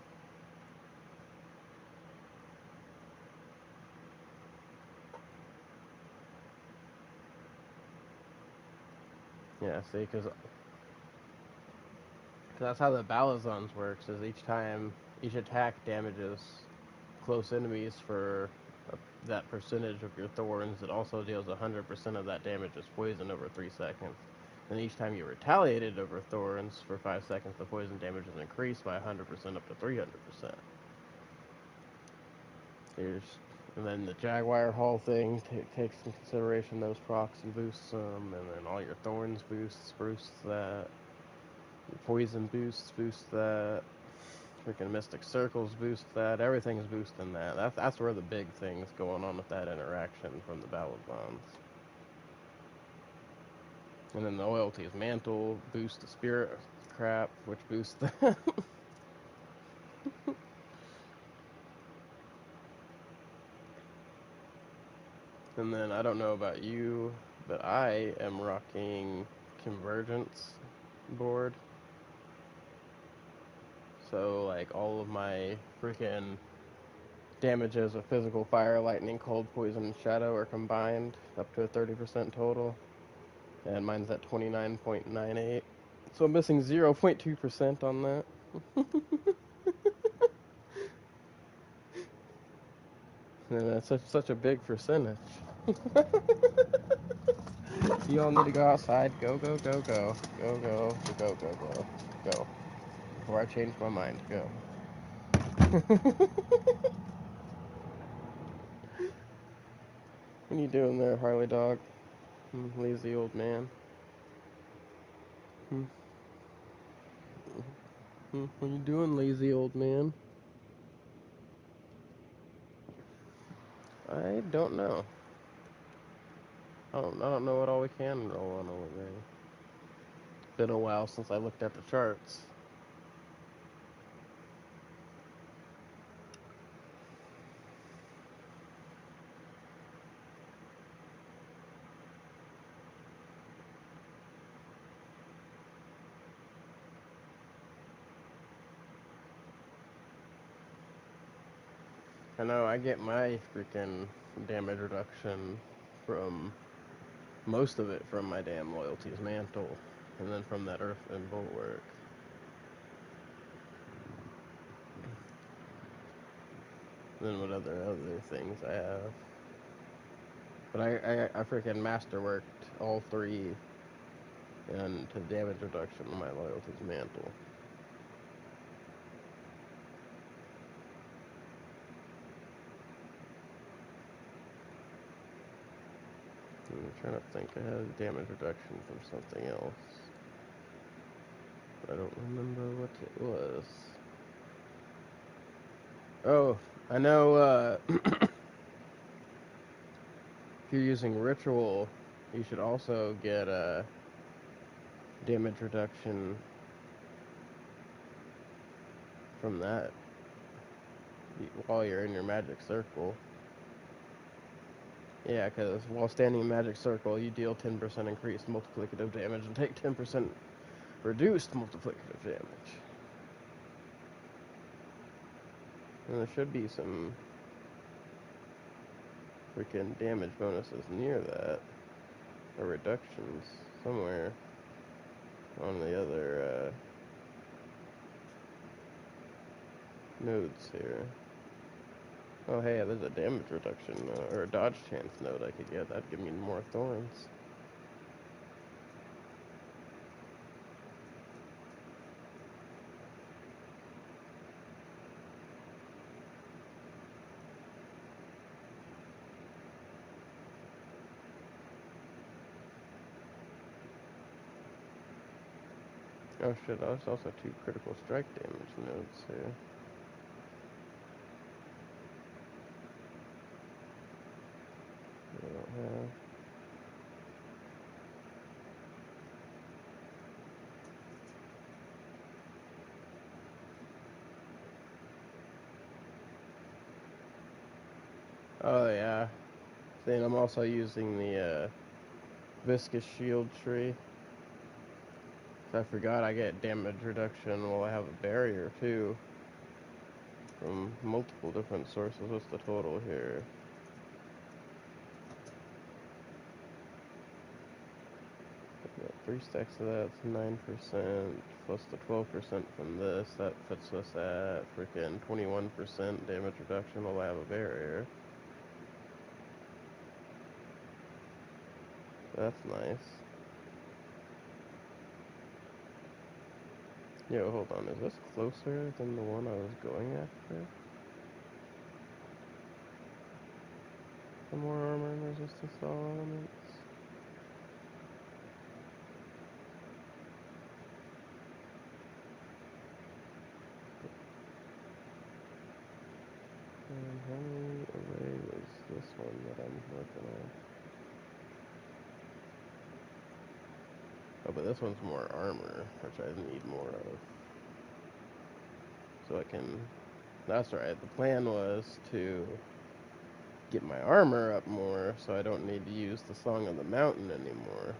Yeah, see, because that's how the Balazons works. Is each attack damages close enemies for that percentage of your thorns. It also deals 100% of that damage as poison over 3 seconds. And each time you retaliated over thorns for 5 seconds, the poison damage is increased by 100% up to 300%. And then the Jaguar Hall thing takes into consideration those procs and boosts them, and then all your thorns boosts that. Your poison boosts that. Freaking Mystic Circles boost that. Everything's boosting that. That's where the big thing's going on with that interaction from the Balazons. And then the Loyalty's Mantle boosts the Spirit crap, which boosts that. And then I don't know about you, but I am rocking Convergence board. So like all of my freaking damages of physical fire, lightning, cold, poison, and shadow are combined up to a 30% total. And mine's at 29.98. So I'm missing 0.2% on that. And that's such a big percentage. You all need to go outside. Go, go, go, go. Go, go, go, go, go. Go. Before I change my mind. Go. What are you doing there, Harley dog? Lazy old man. What are you doing, lazy old man? I don't know. I don't know what all we can roll on over there. Been a while since I looked at the charts. I know I get my freaking damage reduction from most of it from my damn Loyalty's Mantle, and then from that Earth and Bulwark. And then what other things I have. But I freaking masterworked all three into damage reduction on my Loyalty's Mantle. I'm trying to think. I had damage reduction from something else. But I don't remember what it was. Oh, I know, if you're using Ritual, you should also get a damage reduction from that while you're in your magic circle. Yeah, because while standing in magic circle, you deal 10% increased multiplicative damage and take 10% reduced multiplicative damage. And there should be some freaking damage bonuses near that, or reductions somewhere on the other nodes here. Oh hey, there's a damage reduction or a dodge chance node I could get. That'd give me more thorns. Oh shit, there's also 2 critical strike damage nodes here. I don't have. Oh yeah. Then I'm also using the viscous shield tree. I forgot I get damage reduction while I have a barrier too. From multiple different sources. What's the total here? I got 3 stacks of that, it's 9%, plus the 12% from this. That puts us at freaking 21% damage reduction while I have a barrier. That's nice. Yo, hold on, is this closer than the one I was going after? For more armor and resistance to all elements? And how many away was this one that I'm working on? Oh, but this one's more armor, which I need more of. So I can... That's right, the plan was to get my armor up more so I don't need to use the Song of the Mountain anymore.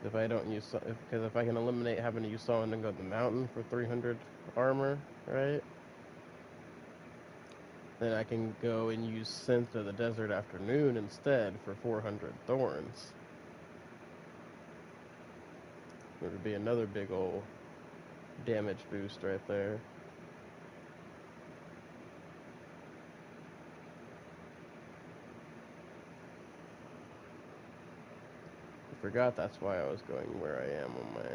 If I don't use... Because if I can eliminate having to use Song and go to the mountain for 300 armor, right? Then I can go and use Synth of the Desert Afternoon instead for 400 thorns. It would be another big ol' damage boost right there. I forgot that's why I was going where I am on my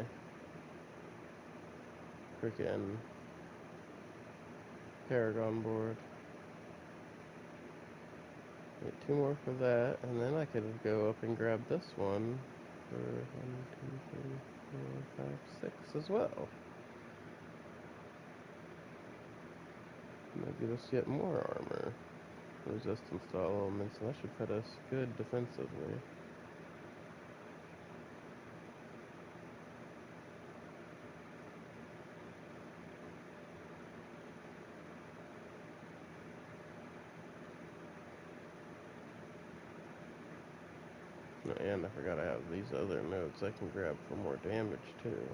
freaking Paragon board. Get 2 more for that, and then I could go up and grab this one for 1, 2, 3, 4, 5, 6 as well. And that gives us yet more armor. Resistance to all elements, and that should put us good defensively. And I forgot I have these other nodes I can grab for more damage too.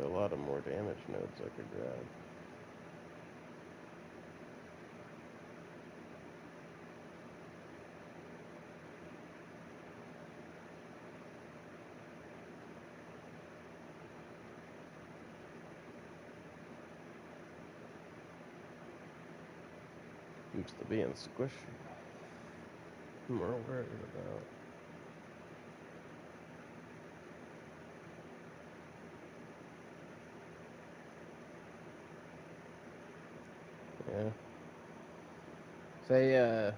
A lot of more damage nodes I could grab. Used to being squishy. More worried about. Yeah. Say,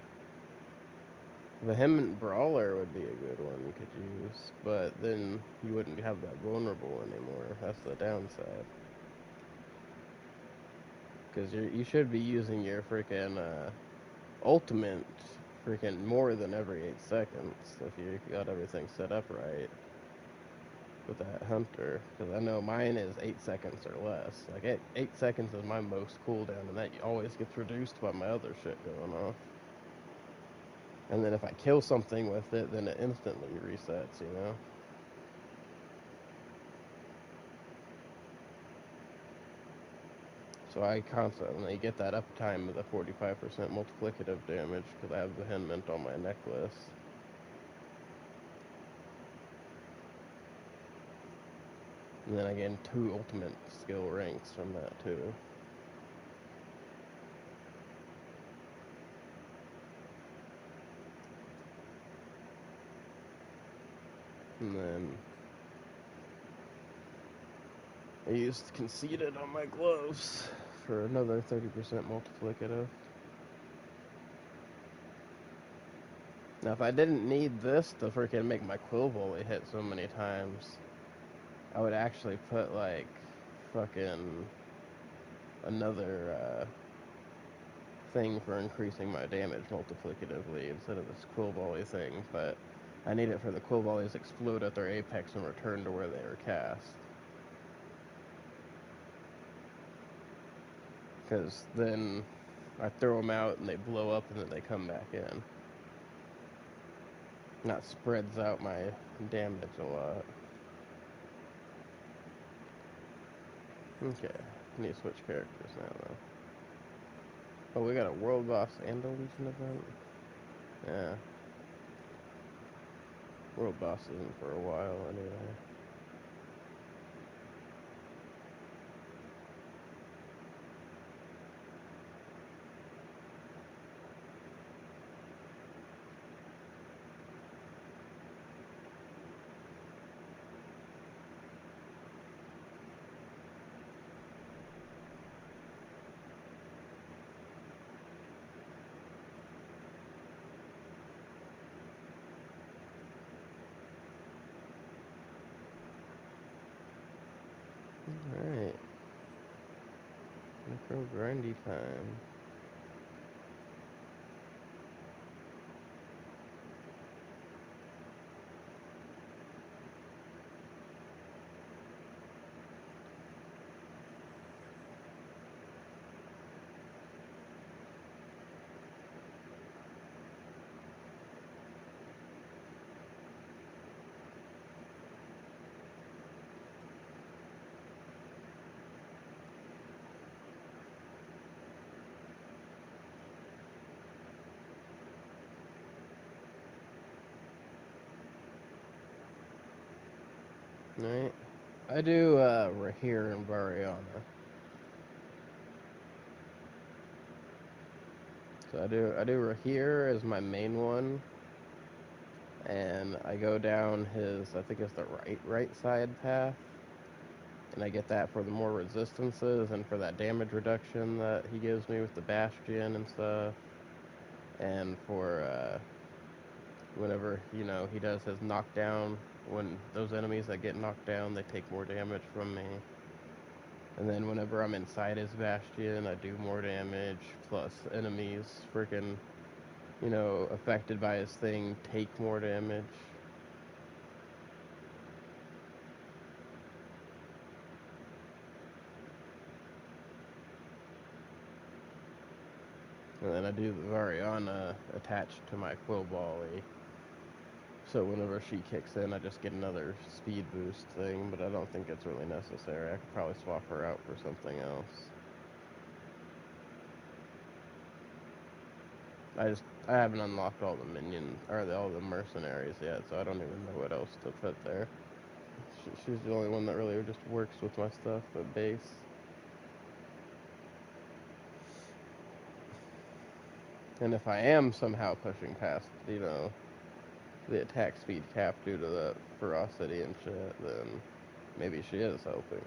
Vehement Brawler would be a good one you could use, but then you wouldn't have that vulnerable anymore. That's the downside. Because you should be using your freaking ultimate freaking more than every 8 seconds if you got everything set up right with that hunter. Because I know mine is 8 seconds or less. Like 8 seconds is my most cooldown, and that always gets reduced by my other shit going off. And then if I kill something with it, then it instantly resets, you know? So I constantly get that uptime of the 45% multiplicative damage because I have the Henmint on my necklace. And then I gain 2 ultimate skill ranks from that too. And then I used Conceited on my gloves for another 30% multiplicative. Now if I didn't need this to freaking make my quill volley hit so many times, I would actually put like fucking another thing for increasing my damage multiplicatively instead of this quill volley thing, but I need it for the quill volleys explode at their apex and return to where they were cast. Because then I throw them out and they blow up and then they come back in. And that spreads out my damage a lot. Okay, I need to switch characters now though. Oh, we got a world boss and a Legion event? Yeah. World boss isn't for a while anyway. Alright. Necro grindy time. Alright. I do Rahir and Variana. So I do Rahir as my main one, and I go down his, I think it's the right side path, and I get that for the more resistances and for that damage reduction that he gives me with the Bastion and stuff, and for whenever he does his knockdown, when those enemies that get knocked down, they take more damage from me. And then whenever I'm inside his Bastion, I do more damage, plus enemies freaking, affected by his thing take more damage. And then I do the Variana attached to my Quill Volley. So whenever she kicks in, I just get another speed boost thing, but I don't think it's really necessary. I could probably swap her out for something else. I haven't unlocked all the minions or all the mercenaries yet, so I don't even know what else to put there. She's the only one that really just works with my stuff at base. And if I am somehow pushing past, the attack speed cap due to the ferocity and shit, then maybe she is helping.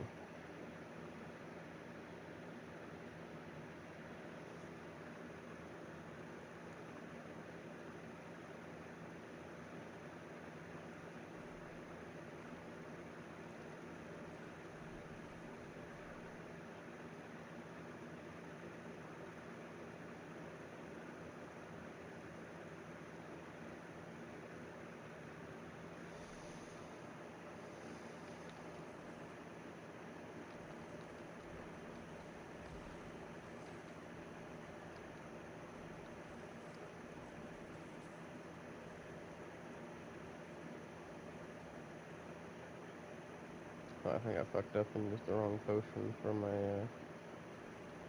Oh, I think I fucked up and used the wrong potion for my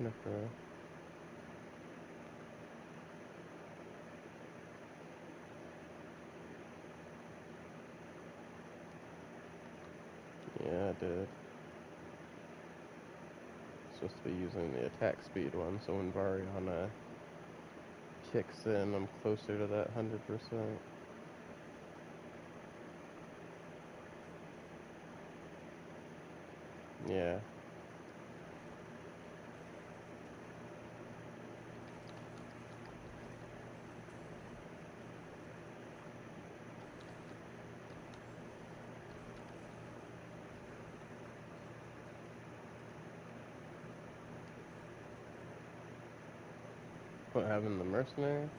Necro. Yeah, I did. Supposed to be using the attack speed one, so when Variana kicks in, I'm closer to that 100%. Yeah. What, having the mercenary?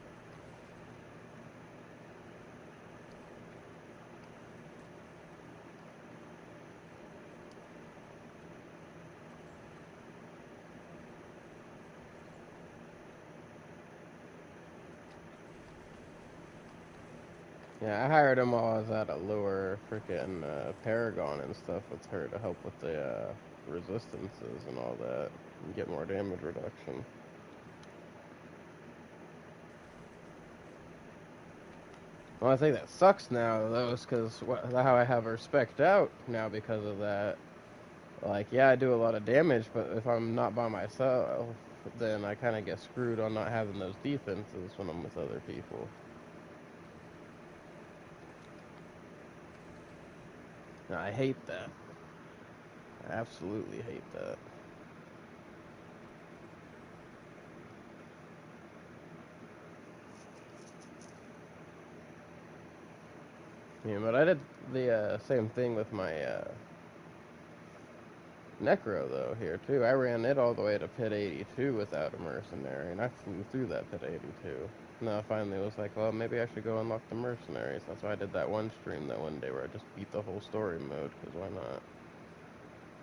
Yeah, I hired him while I was at a lower freaking Paragon and stuff with her to help with the resistances and all that, and get more damage reduction. Well, I think that sucks now, though, is because how I have her spec'd out now because of that. Like, yeah, I do a lot of damage, but if I'm not by myself, then I kind of get screwed on not having those defenses when I'm with other people. And I hate that. I absolutely hate that. Yeah, but I did the same thing with my Necro, though, here, too. I ran it all the way to pit 82 without a mercenary, and I flew through that pit 82. And I finally was like, well, maybe I should go unlock the mercenaries. That's why I did that one stream that one day where I just beat the whole story mode, because why not?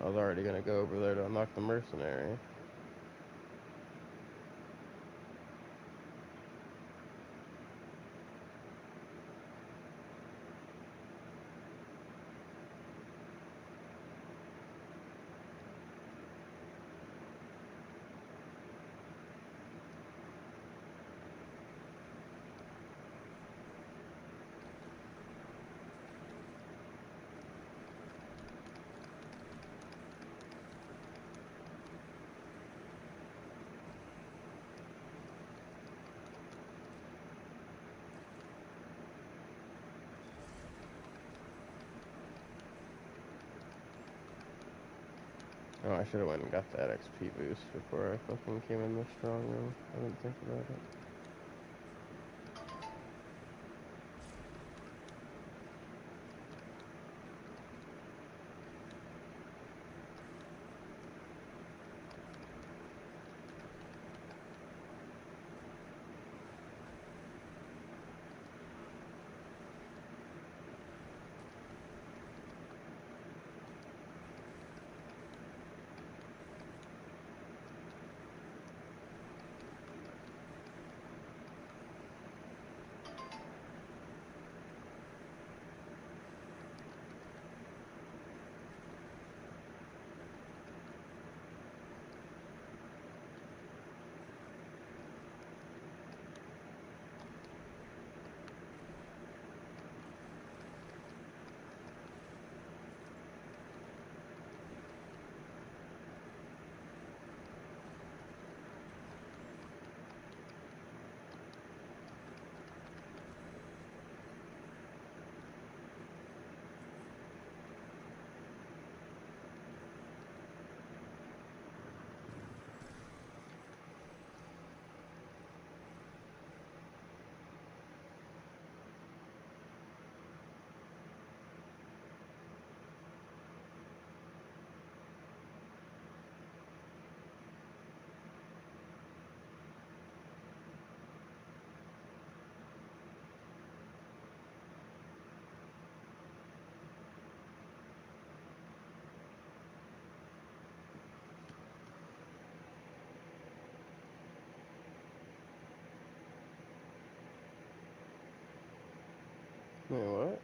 I was already going to go over there to unlock the mercenary. Oh, I should have went and got that XP boost before I fucking came in the strong room. I didn't think about it. Wait, what?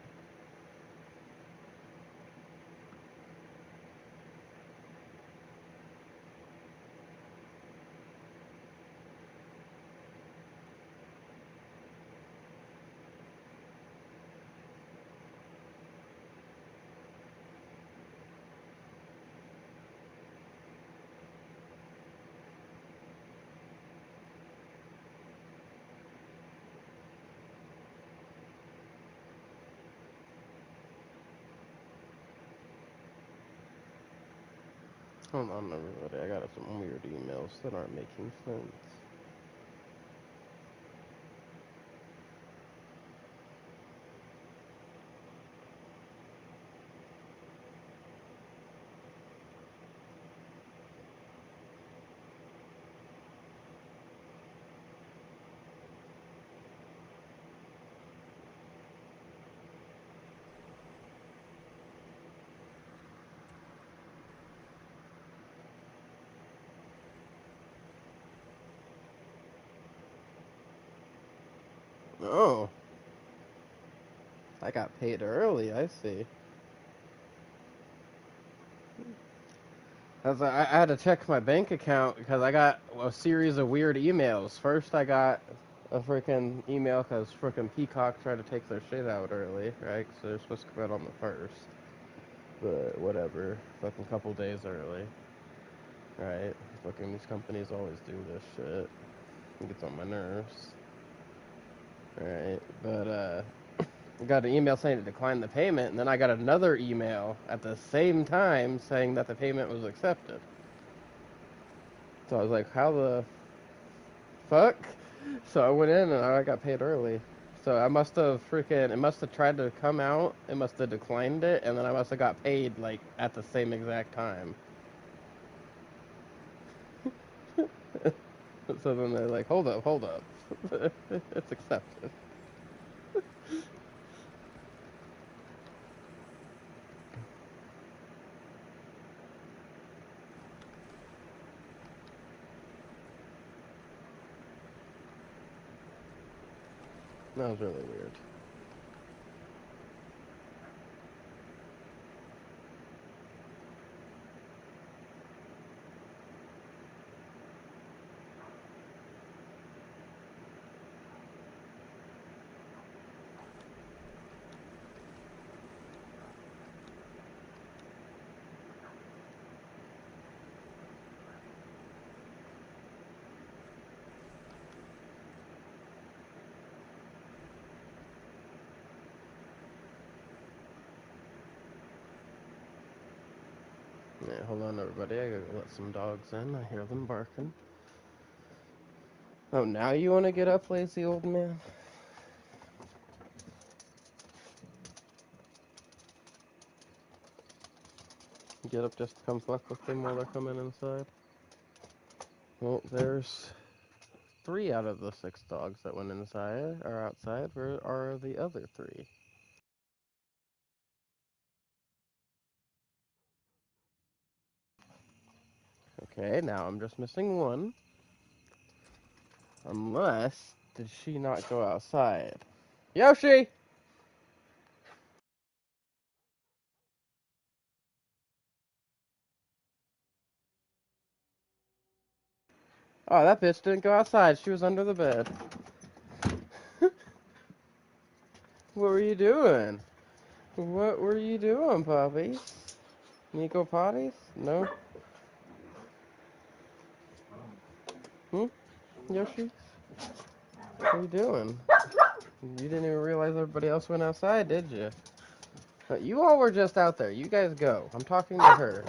Hold on, everybody. I got some weird emails that aren't making sense. Oh, I got paid early. I see. I had to check my bank account because I got a series of weird emails. First, I got a freaking email because freaking Peacock tried to take their shit out early, right? So they're supposed to come out on the first. But whatever. Fucking couple days early. Right? Fucking these companies always do this shit. It gets on my nerves. Right? But, I got an email saying to decline the payment, and then I got another email at the same time saying that the payment was accepted. So I was like, how the fuck? So I went in and I got paid early. So I must have freaking, it must have tried to come out, it must have declined it, and then I must have got paid like at the same exact time. So then they're like, hold up, hold up. It's accepted. That was really weird. Yeah, hold on everybody, I gotta let some dogs in. I hear them barking. Oh, now you want to get up, lazy old man? Get up just to come fuck with them while they're coming inside? Well, there's 3 out of the 6 dogs that went inside or outside. Where are the other 3? Okay, now I'm just missing 1. Unless, did she not go outside? Yoshi! Oh, that bitch didn't go outside. She was under the bed. What were you doing? What were you doing, puppies? Need go potties? No? Hmm? Yoshi? What are you doing? You didn't even realize everybody else went outside, did you? You all were just out there. You guys go. I'm talking to her.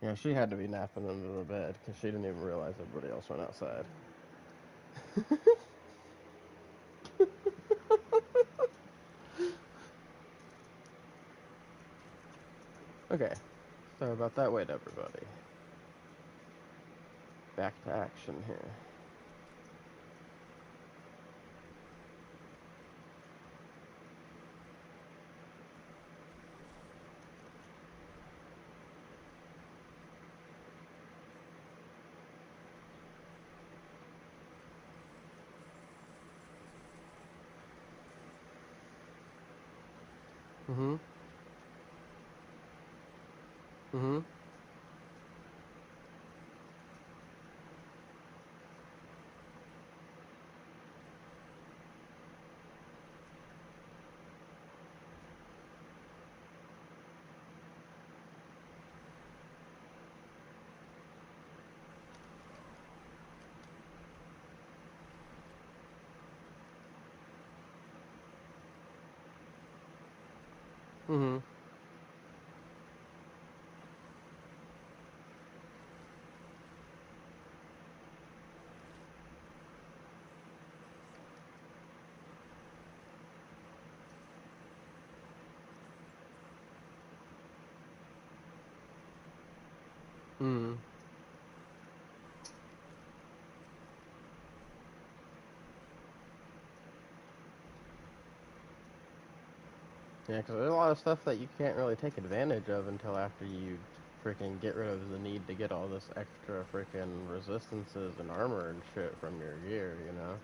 Yeah, she had to be napping under the bed because she didn't even realize everybody else went outside. Okay, sorry about that. Wait, everybody. Back to action here. Mm-hmm. Mm-hmm. Mm-hmm. Mm. Yeah, because there's a lot of stuff that you can't really take advantage of until after you freaking get rid of the need to get all this extra freaking resistances and armor and shit from your gear, you know?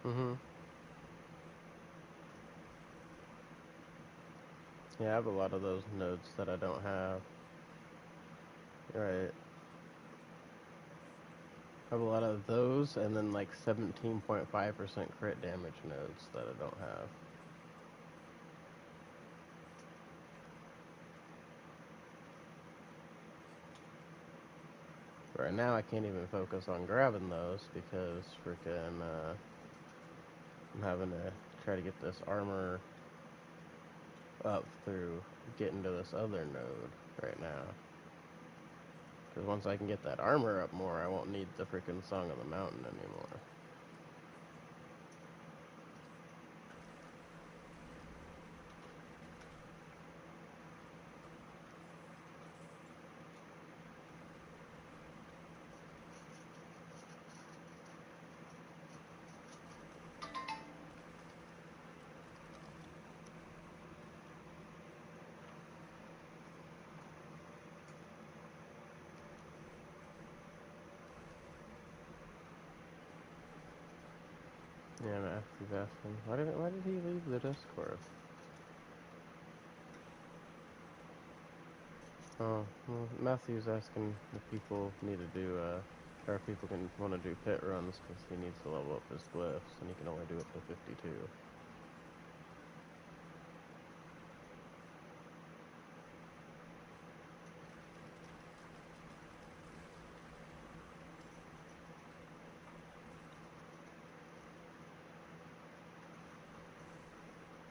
Mm-hmm. Yeah, I have a lot of those nodes that I don't have. Right. I have a lot of those, and then like 17.5% crit damage nodes that I don't have. Right now, I can't even focus on grabbing those because freaking I'm having to try to get this armor up through getting to this other node right now. Because once I can get that armor up more, I won't need the freaking Song of the Mountain anymore. Yeah, Matthew's asking, why did he leave the Discord? Oh, well, Matthew's asking if people need to do, or if people can want to do pit runs because he needs to level up his glyphs and he can only do up to 52.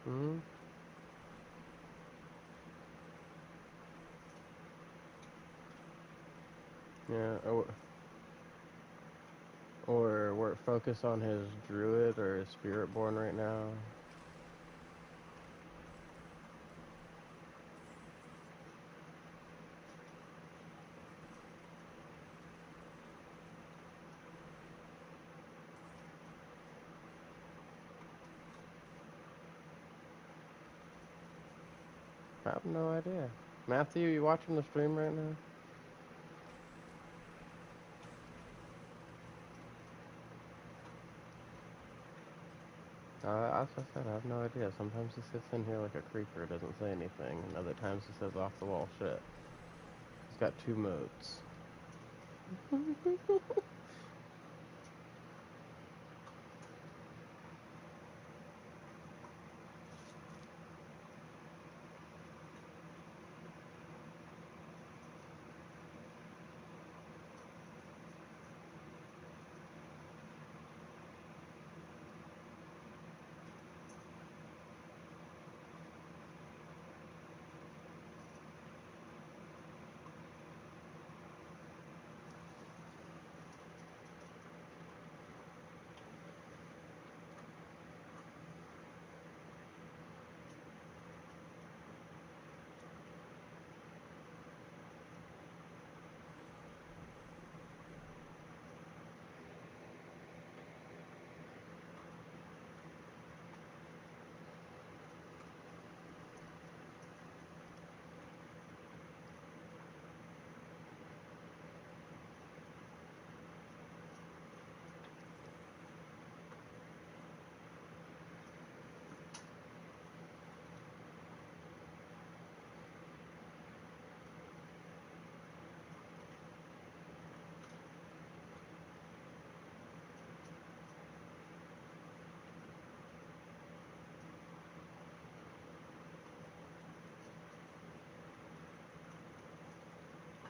Hmm. Yeah, or we're focus on his druid or his spiritborn right now. I have no idea. Matthew, you watching the stream right now? As I said, I have no idea. Sometimes he sits in here like a creeper, doesn't say anything, and other times he says off the wall shit. He's got two modes.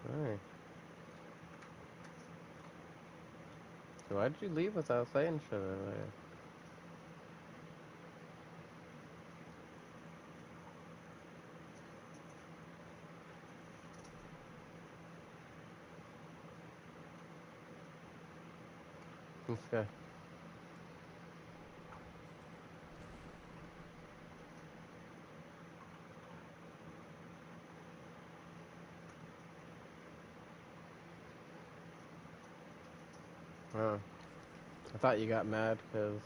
Alright. Why'd you leave without saying shit earlier? Okay. Oh. I thought you got mad because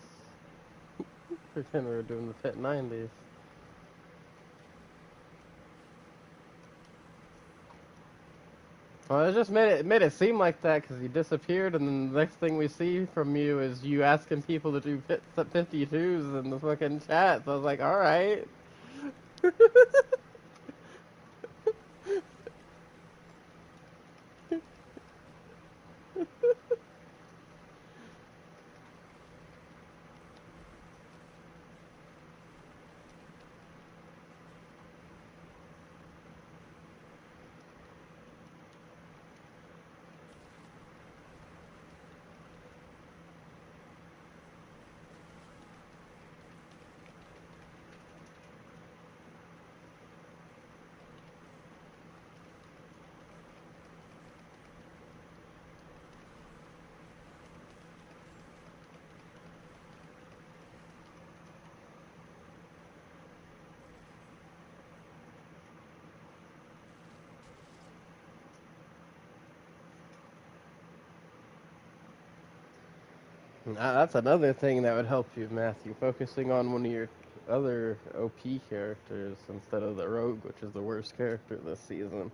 pretend we were doing the Pit 90s. Well, it just made it seem like that because you disappeared, and then the next thing we see from you is you asking people to do 52s in the fucking chat. So I was like, all right. That's another thing that would help you, Matthew, focusing on one of your other OP characters instead of the rogue, which is the worst character this season.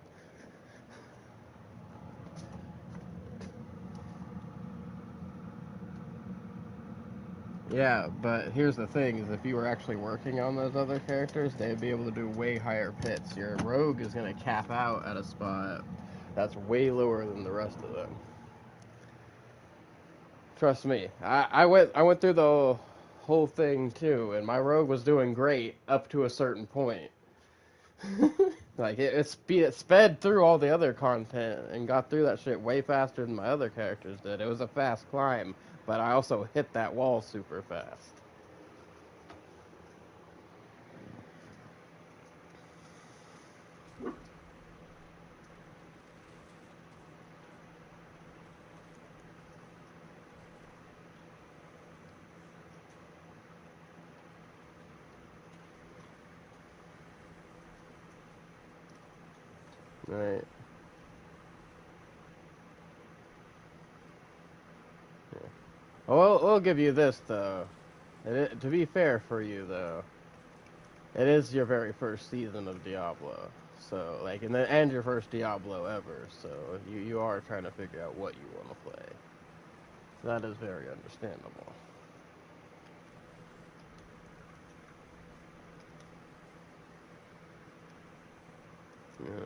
Yeah, but here's the thing: is if you were actually working on those other characters, they'd be able to do way higher pits. Your rogue is gonna cap out at a spot that's way lower than the rest of them. Trust me, I went through the whole thing too, and my rogue was doing great up to a certain point. Like it sped through all the other content and got through that shit way faster than my other characters did. It was a fast climb, but I also hit that wall super fast. Right. Yeah. Well, we'll give you this though. To be fair for you though, it is your very first season of Diablo. So like, and your first Diablo ever. So you are trying to figure out what you want to play. That is very understandable. Yeah.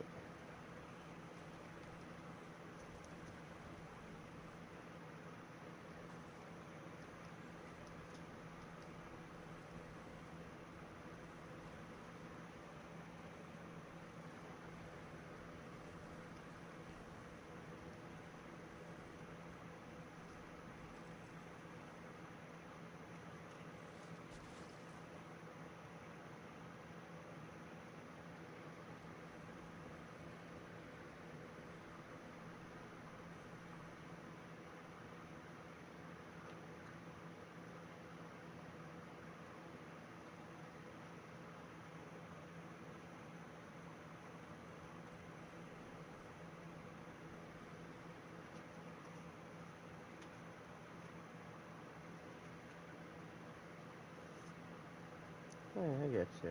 I get you.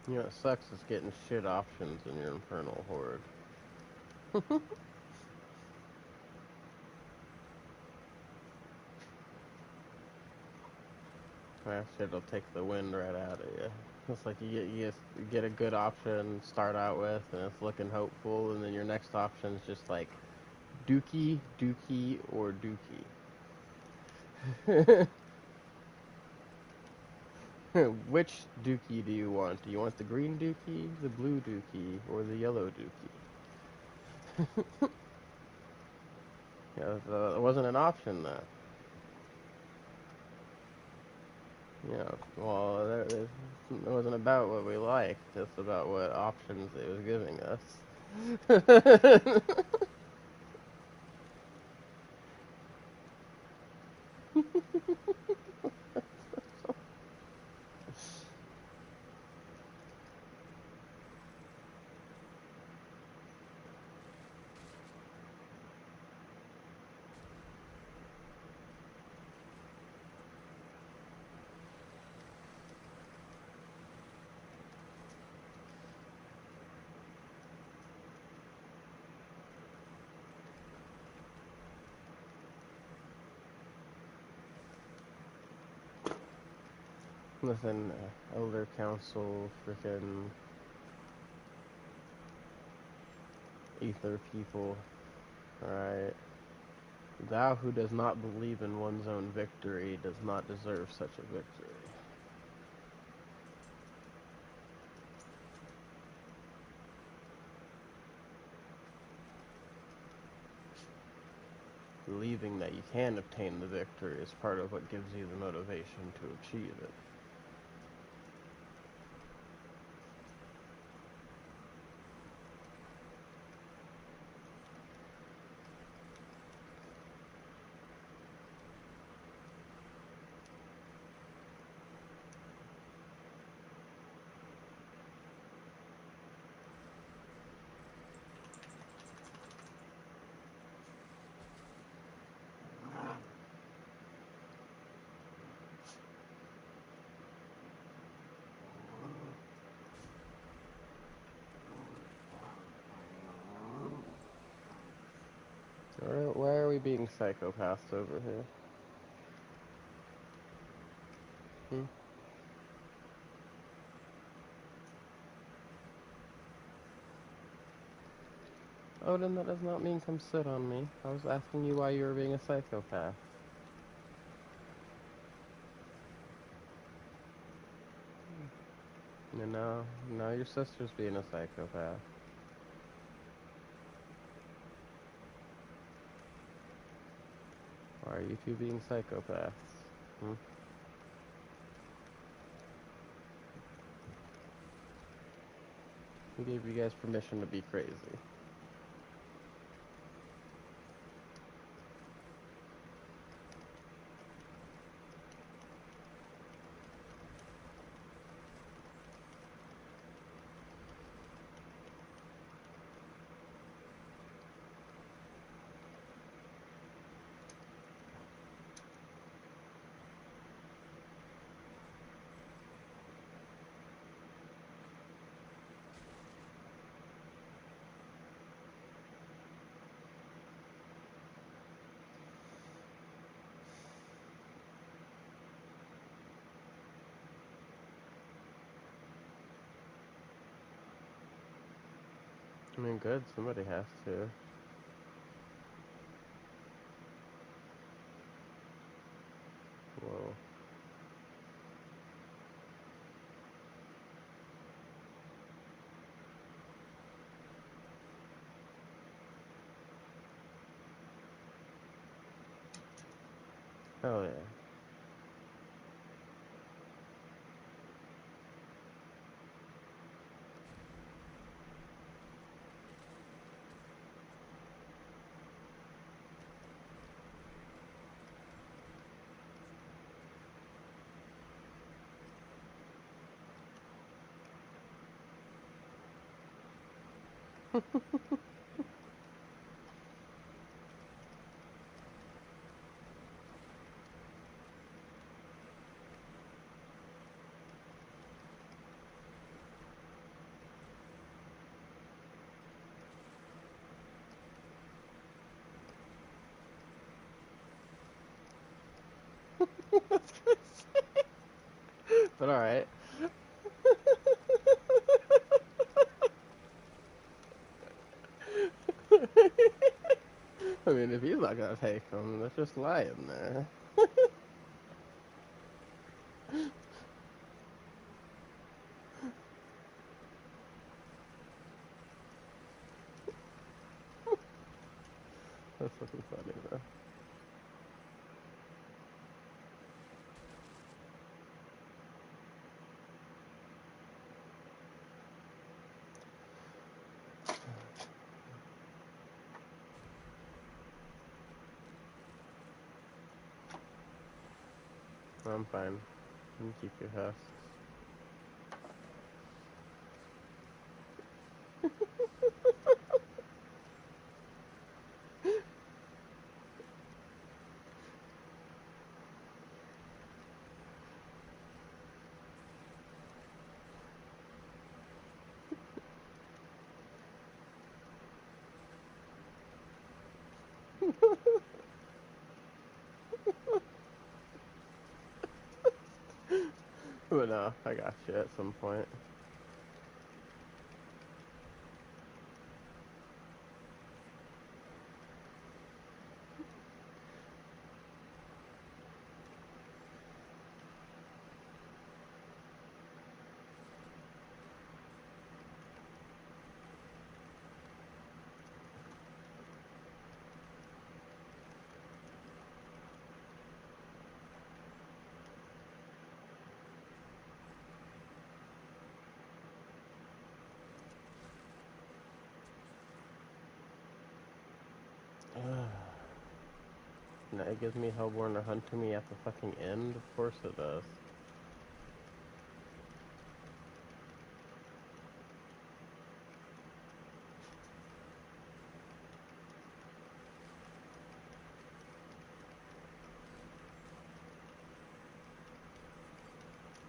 You know, it sucks is getting shit options in your Infernal Horde. That shit'll take the wind right out of you. It's like you get a good option to start out with, and it's looking hopeful, and then your next option is just like Dookie, Dookie, or Dookie. Which Dookie do you want? Do you want the green Dookie, the blue Dookie, or the yellow Dookie? Yeah, it wasn't an option then. Yeah, well, it wasn't about what we liked, it's about what options it was giving us. Listen, Elder Council, freaking ether people, alright? Thou who does not believe in one's own victory does not deserve such a victory. Believing that you can obtain the victory is part of what gives you the motivation to achieve it. Why are we being psychopaths over here? Hmm? Odin, that does not mean come sit on me. I was asking you why you were being a psychopath. You know, now your sister's being a psychopath. Why are you two being psychopaths? Hmm? Who gave you guys permission to be crazy? I mean, good, somebody has to. Whoa. Hell yeah. That's crazy. but alright. I mean, if he's not gonna take them, let's just lie in there. That's fucking funny, though. I'm fine. You can keep your husks. But no, I got you at some point. No, it gives me Hellborn to hunt to me at the fucking end? Of course it does.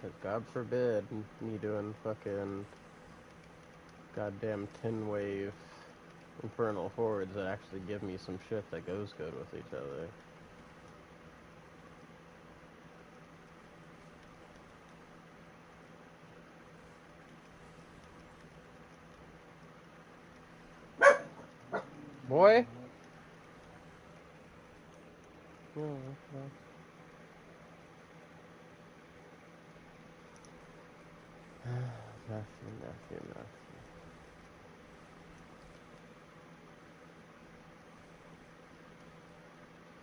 Because God forbid me doing fucking goddamn 10 wave infernal hordes that actually give me some shit that goes good with each other. Boy? Oh, okay. Matthew.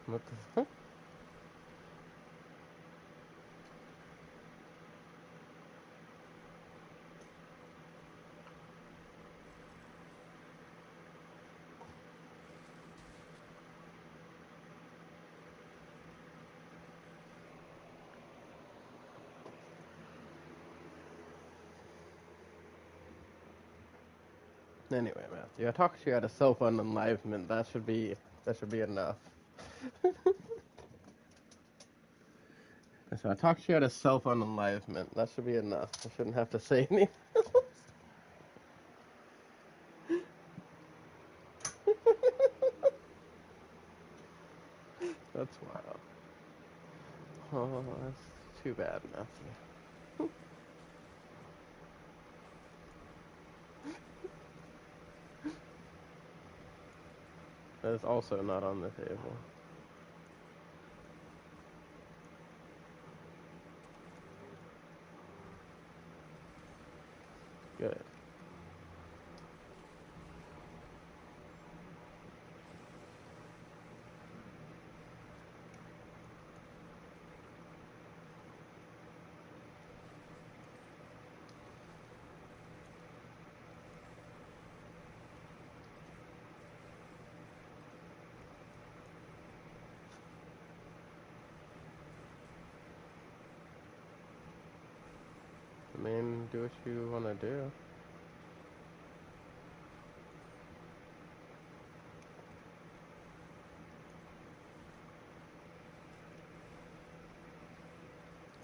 What the fuck? Anyway, Matthew, I talked to you at a self-unenlivenment. That should be enough. So I talked to you at a self-unenlivenment. That should be enough. I shouldn't have to say anything. That's wild. Oh, that's too bad, Matthew. That is also not on the table. Good. I mean, do what you want to do.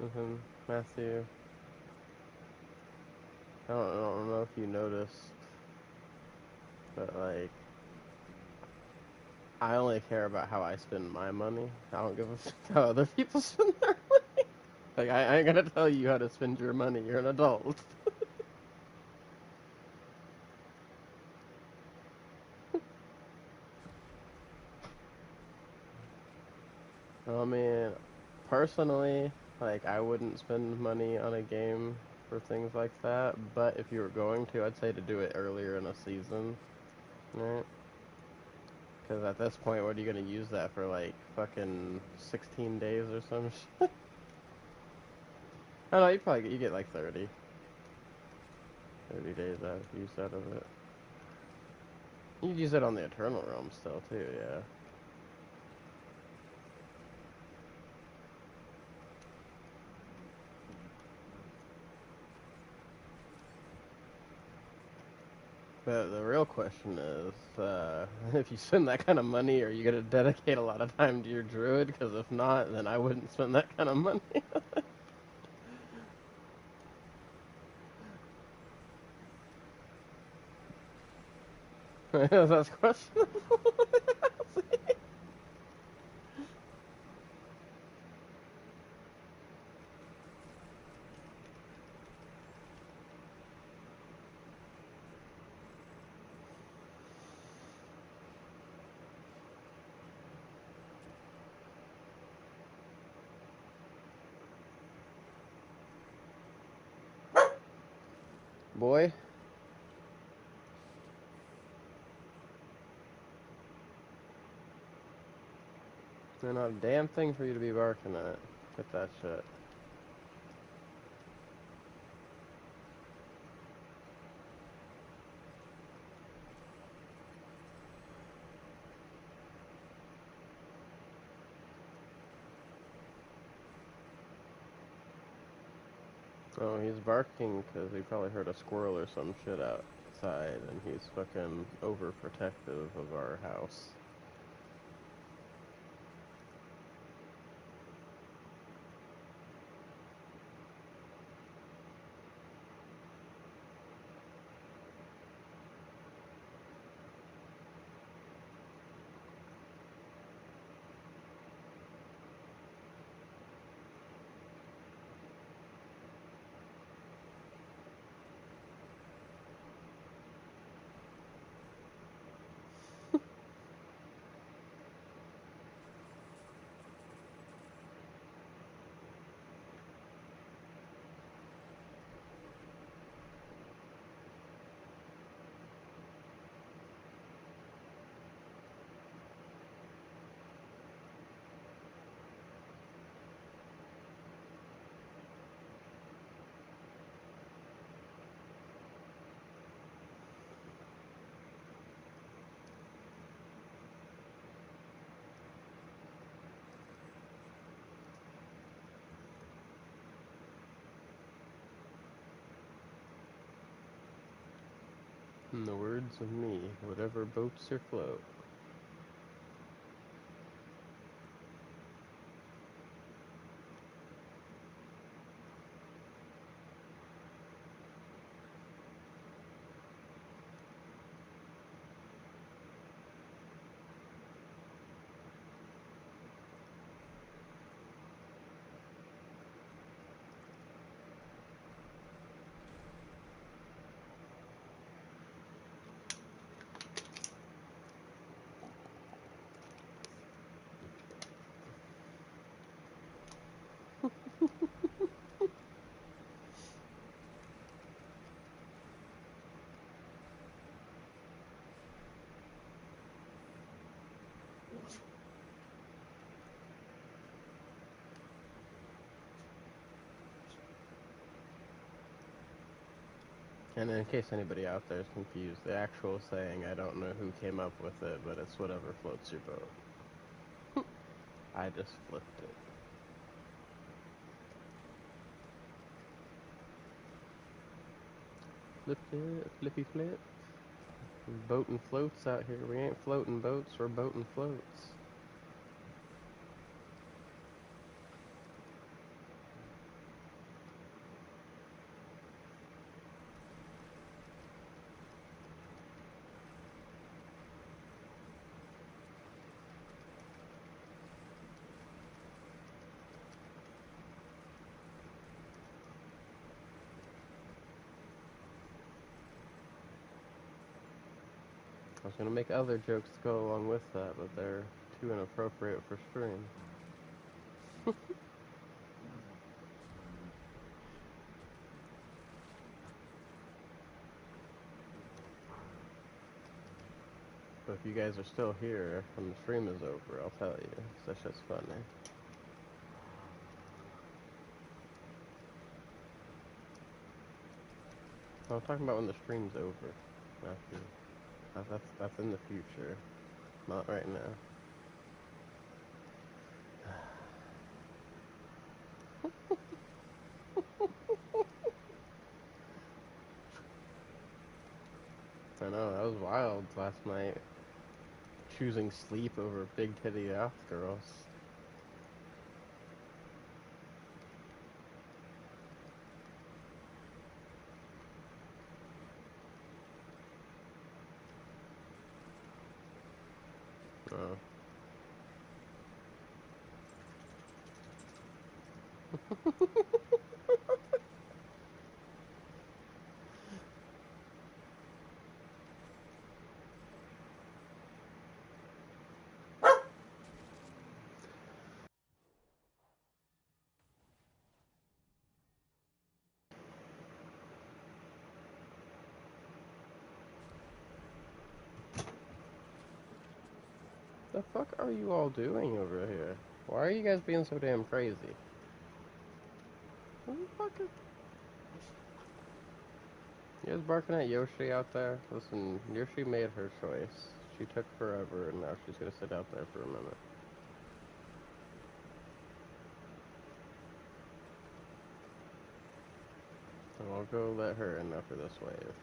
Listen, Matthew, I don't know if you noticed, but like, I only care about how I spend my money. I don't give a fuck how other people spend their money. Like, I ain't gonna tell you how to spend your money. You're an adult. I mean, personally, like, I wouldn't spend money on a game for things like that, but if you were going to, I'd say to do it earlier in a season, right? Because at this point, what are you gonna use that for, like, fucking 16 days or some shit? I don't know, you get like 30 days out use out of it. You use it on the Eternal Realm still, too, yeah. But the real question is, if you spend that kind of money, are you going to dedicate a lot of time to your druid? Because if not, then I wouldn't spend that kind of money. That's questionable. Boy, there's not a damn thing for you to be barking at. Get that shit. Oh, he's barking because he probably heard a squirrel or some shit outside, and he's fucking overprotective of our house. In the words of me, whatever boats your float. And in case anybody out there is confused, the actual saying, I don't know who came up with it, but it's whatever floats your boat. I just flipped it. Flipped it, flippy flip. We're boating floats out here. We ain't floating boats, we're boating floats. was gonna make other jokes to go along with that, but they're too inappropriate for stream. But if you guys are still here when the stream is over, I'll tell you. That shit's funny. I'm talking about when the stream's over, Matthew. That's in the future, not right now. I know, that was wild last night. Choosing sleep over big titty ass girls. Oh. The fuck are you all doing over here? Why are you guys being so damn crazy? What the fuck is... You guys barking at Yoshi out there? Listen, Yoshi made her choice. She took forever, and now she's gonna sit out there for a minute. So I'll go let her in after this wave.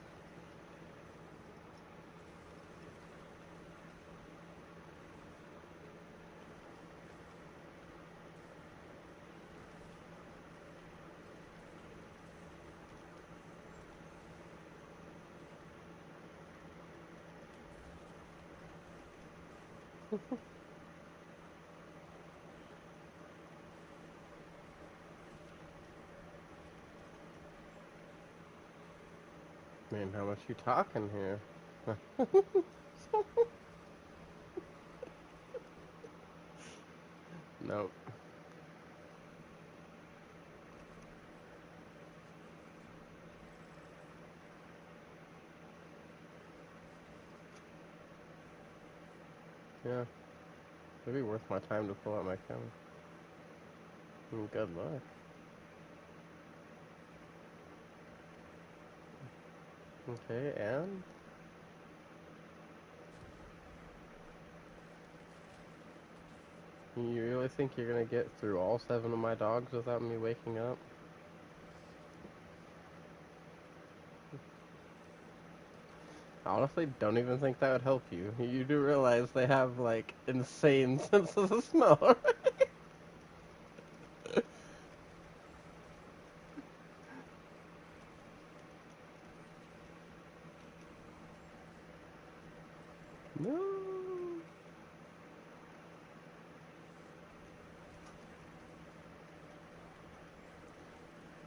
Man, how much you talking here? Nope. Yeah. It'd be worth my time to pull out my camera. Good luck. Okay, and? You really think you're gonna get through all 7 of my dogs without me waking up? Honestly, don't even think that would help you. You do realize they have, like, insane senses of smell, right? No.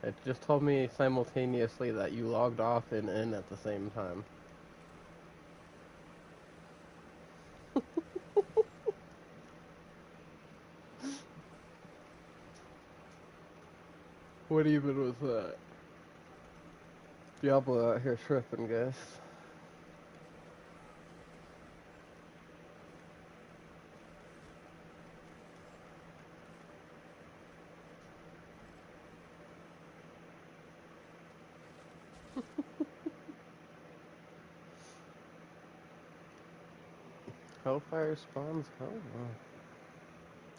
It just told me simultaneously that you logged off and in at the same time. What even was that? Diablo out here tripping, guys. Hellfire spawns?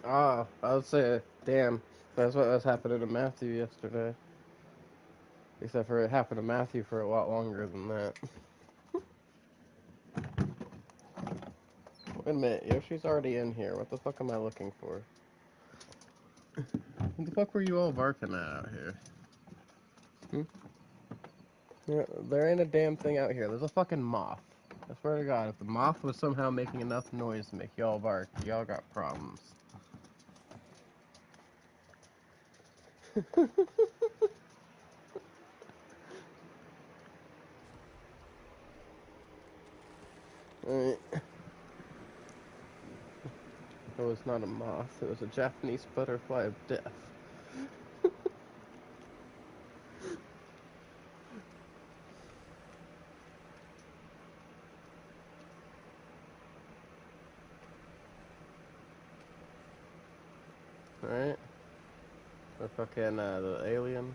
Ah, I would say, damn, that's what was happening to Matthew yesterday. Except for it happened to Matthew for a lot longer than that. Wait a minute, Yoshi's already in here. What the fuck am I looking for? What the fuck were you all barking at out here? Hmm? Yeah, there ain't a damn thing out here. There's a fucking moth. I swear to God, if the moth was somehow making enough noise to make y'all bark, y'all got problems. Alright. It was not a moth, it was a Japanese butterfly of death. Alright? The fucking, the aliens.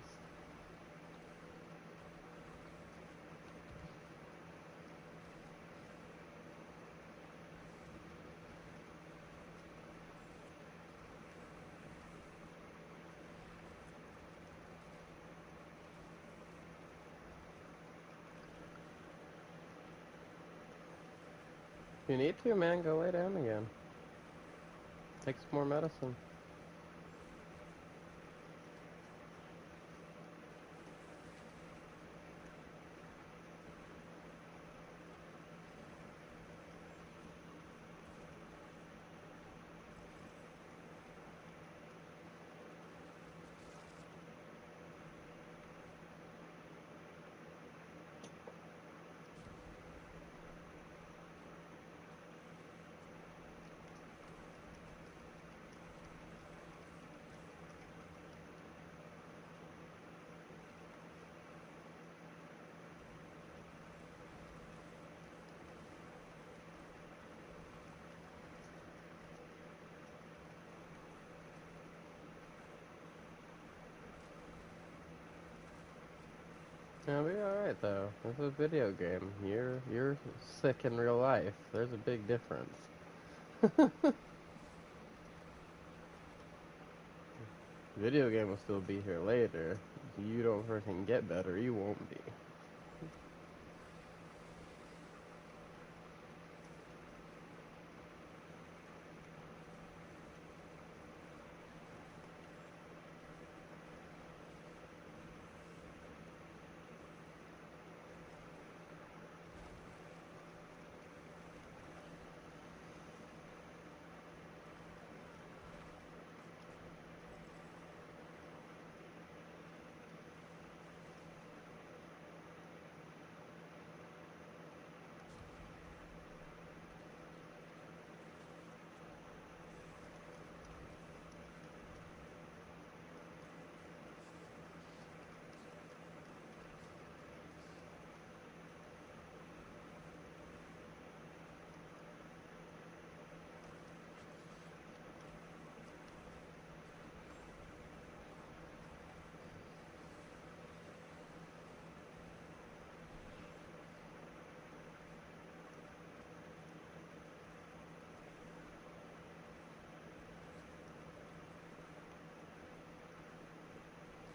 If you need to, man, go lay down again. Take some more medicine. It'll be alright though. It's a video game. You're sick in real life. There's a big difference. Video game will still be here later. If you don't freaking get better, you won't be.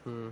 Hmm.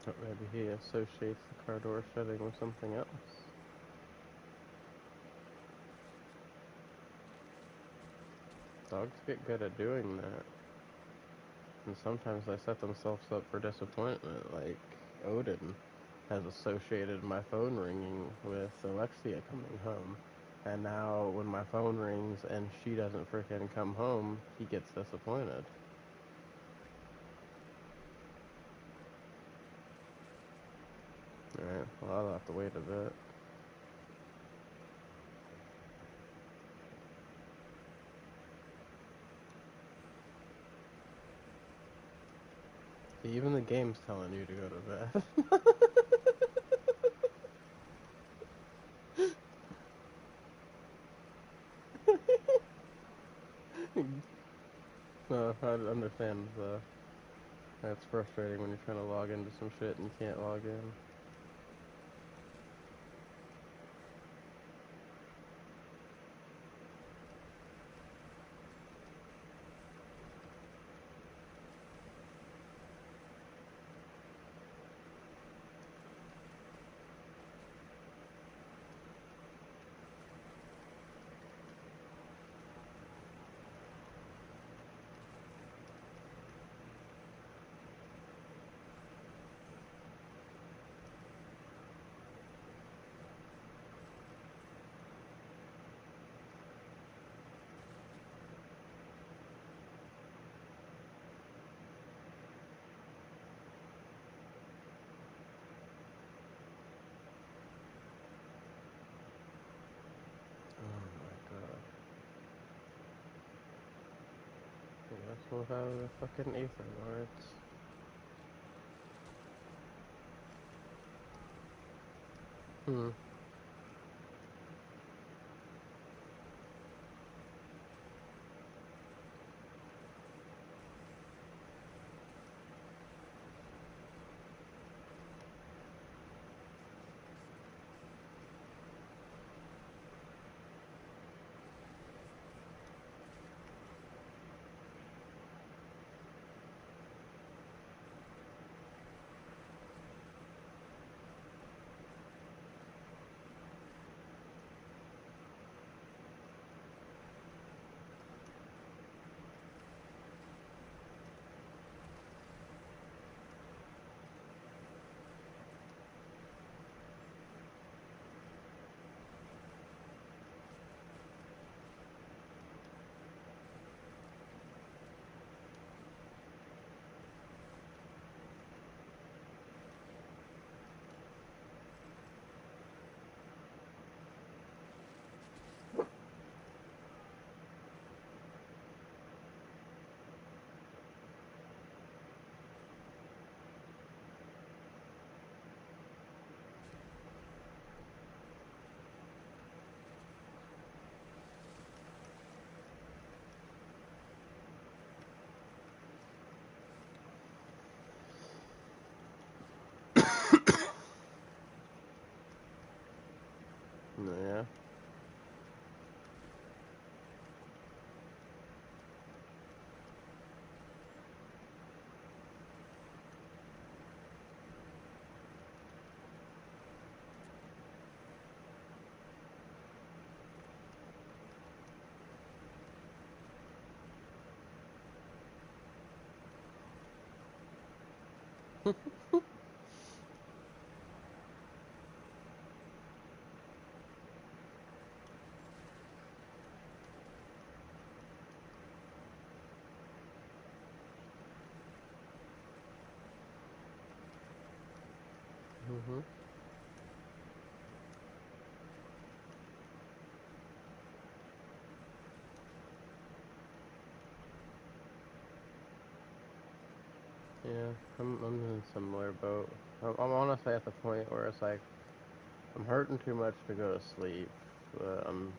Or maybe he associates the car door shutting with something else. Dogs get good at doing that. And sometimes they set themselves up for disappointment, like Odin has associated my phone ringing with Alexia coming home. And now when my phone rings and she doesn't freaking come home, he gets disappointed. Alright, well I'll have to wait a bit. Even the game's telling you to go to bed. I understand that's frustrating when you're trying to log into some shit and you can't log in. without the fucking ether wards. Hmm. Yeah. Mm-hmm. Yeah, I'm in a similar boat. I'm honestly at the point where it's like I'm hurting too much to go to sleep, but I'm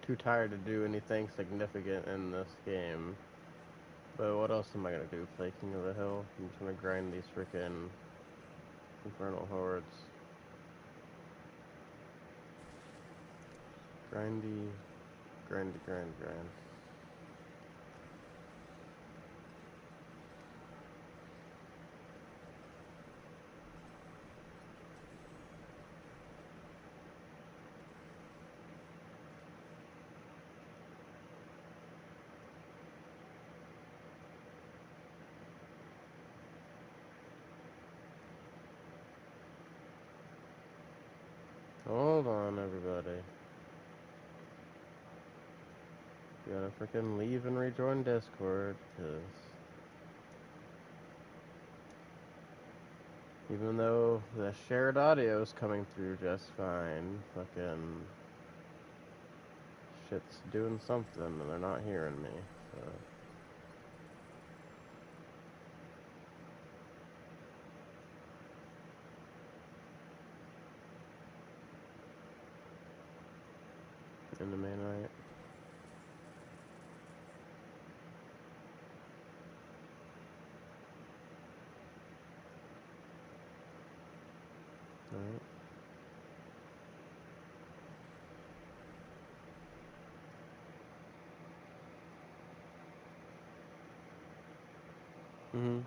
too tired to do anything significant in this game. But what else am I gonna do? Play King of the Hill? I'm just gonna grind these freaking infernal hordes. Grindy, grind. Hold on, everybody. You gotta freaking leave and rejoin Discord, because even though the shared audio is coming through just fine, fucking shit's doing something and they're not hearing me. So. In the main night. Alright. Mm-hmm.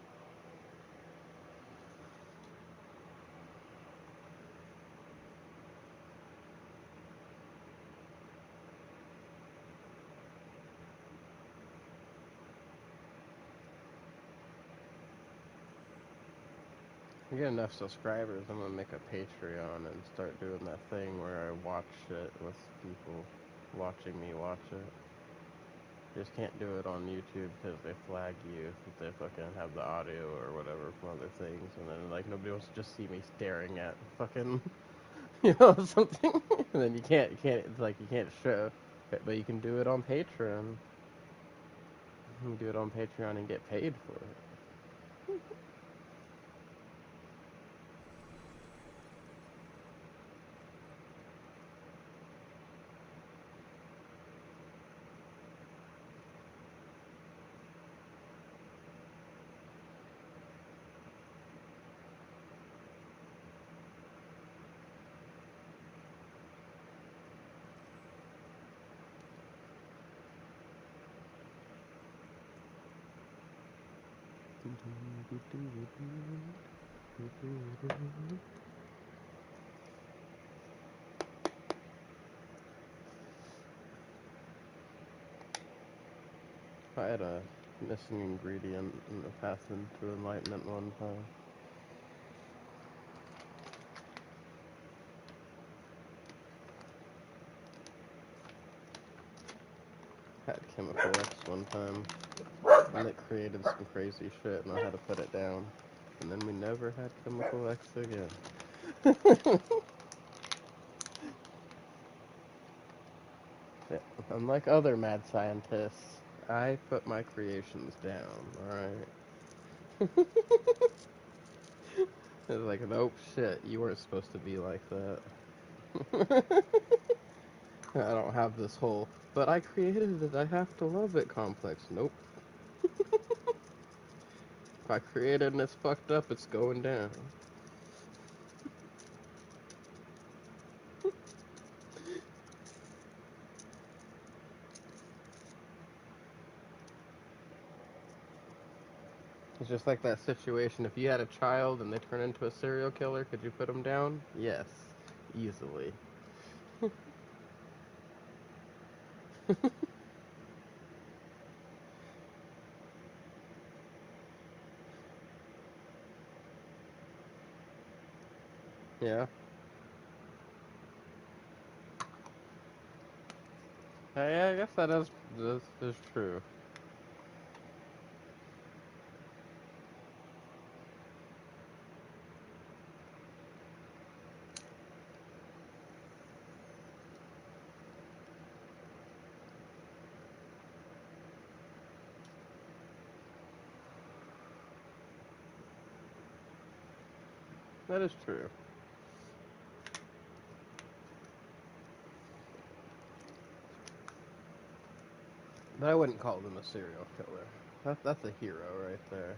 I get enough subscribers, I'm gonna make a Patreon and start doing that thing where I watch shit with people watching me watch it. Just can't do it on YouTube because they flag you if they fucking have the audio or whatever from other things, and then like nobody wants to just see me staring at fucking something. And then you can't it's like you can't show, but you can do it on Patreon. You do it on Patreon and get paid for it. I had a missing ingredient in the path into enlightenment one time. Had chemical X one time, and it created some crazy shit, and I had to put it down. And then we never had chemical X again. Yeah, unlike other mad scientists, I put my creations down, alright? It's like, nope, shit, you weren't supposed to be like that. I don't have this whole, but I created it, I have to love it complex. Nope. If I create it and it's fucked up, it's going down. It's just like that situation. If you had a child and they turn into a serial killer, could you put them down? Yes. Easily. Yeah. Yeah, I guess that is true. That is true. But I wouldn't call them a serial killer. That's a hero right there.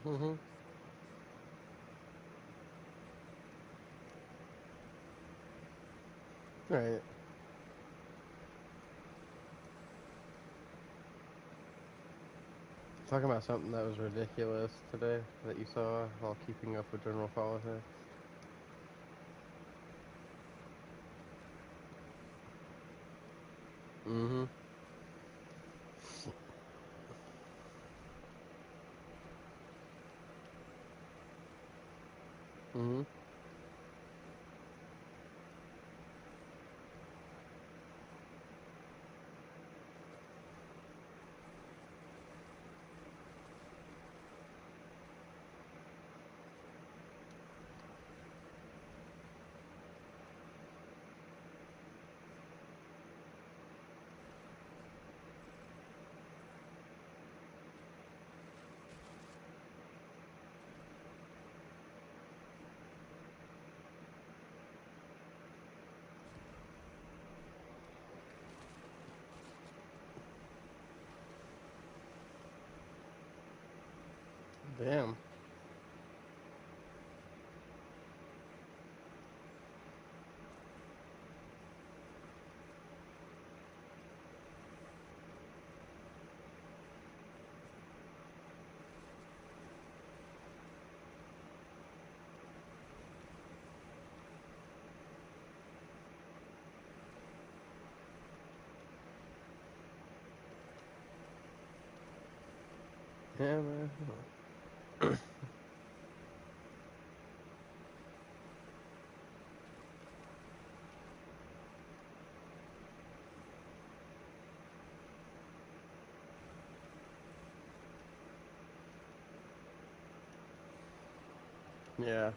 Mhm. Right. Talking about something that was ridiculous today that you saw while keeping up with general politics. Mhm. Mhm. Damn. Yeah, man. Yeah.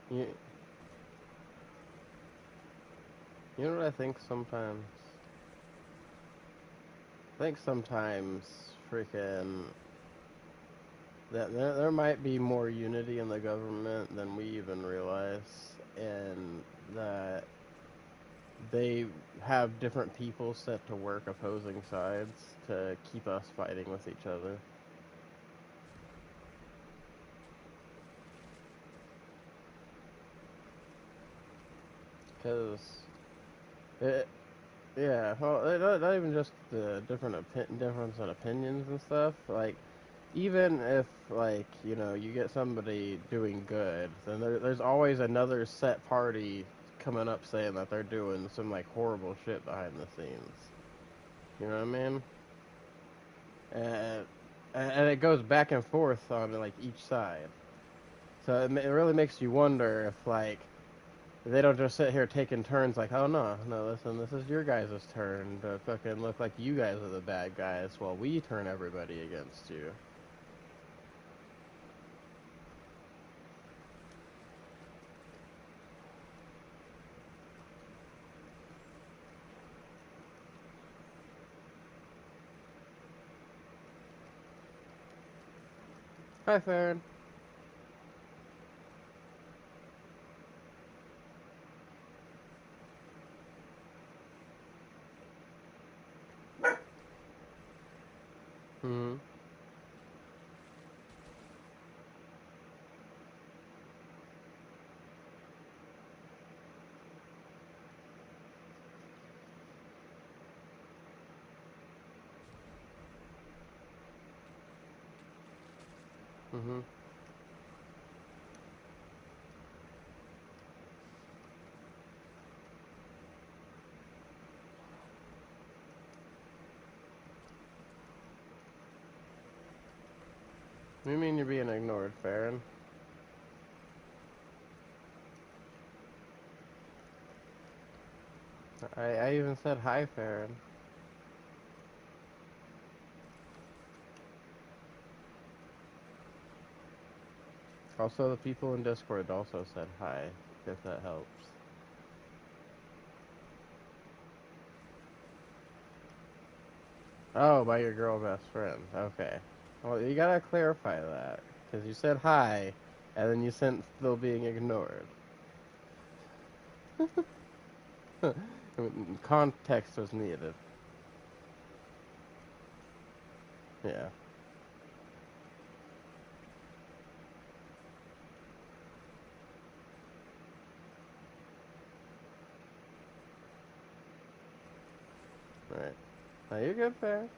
You, you know what I think sometimes? I think sometimes freaking that there might be more unity in the government than we even realize, and that they have different people set to work opposing sides to keep us fighting with each other. Because it, yeah, well, not even just the difference in opinions and stuff. Like, even if you get somebody doing good, then there's always another set party coming up saying that they're doing some like horrible shit behind the scenes. You know what I mean? And and it goes back and forth on like each side. So it really makes you wonder if they don't just sit here taking turns like, oh no, no, listen, this is your guys' turn to fucking look like you guys are the bad guys while we turn everybody against you. Hi, Farron. Hmm. Hmm. What do you mean you're being ignored, Farron? I even said hi, Farron. Also, the people in Discord also said hi, if that helps. Oh, by your girl best friend. Okay. Well, you gotta clarify that. Because you said hi, and then you sent still being ignored. I mean, context was needed. Yeah. Right. Now you're good, Farron.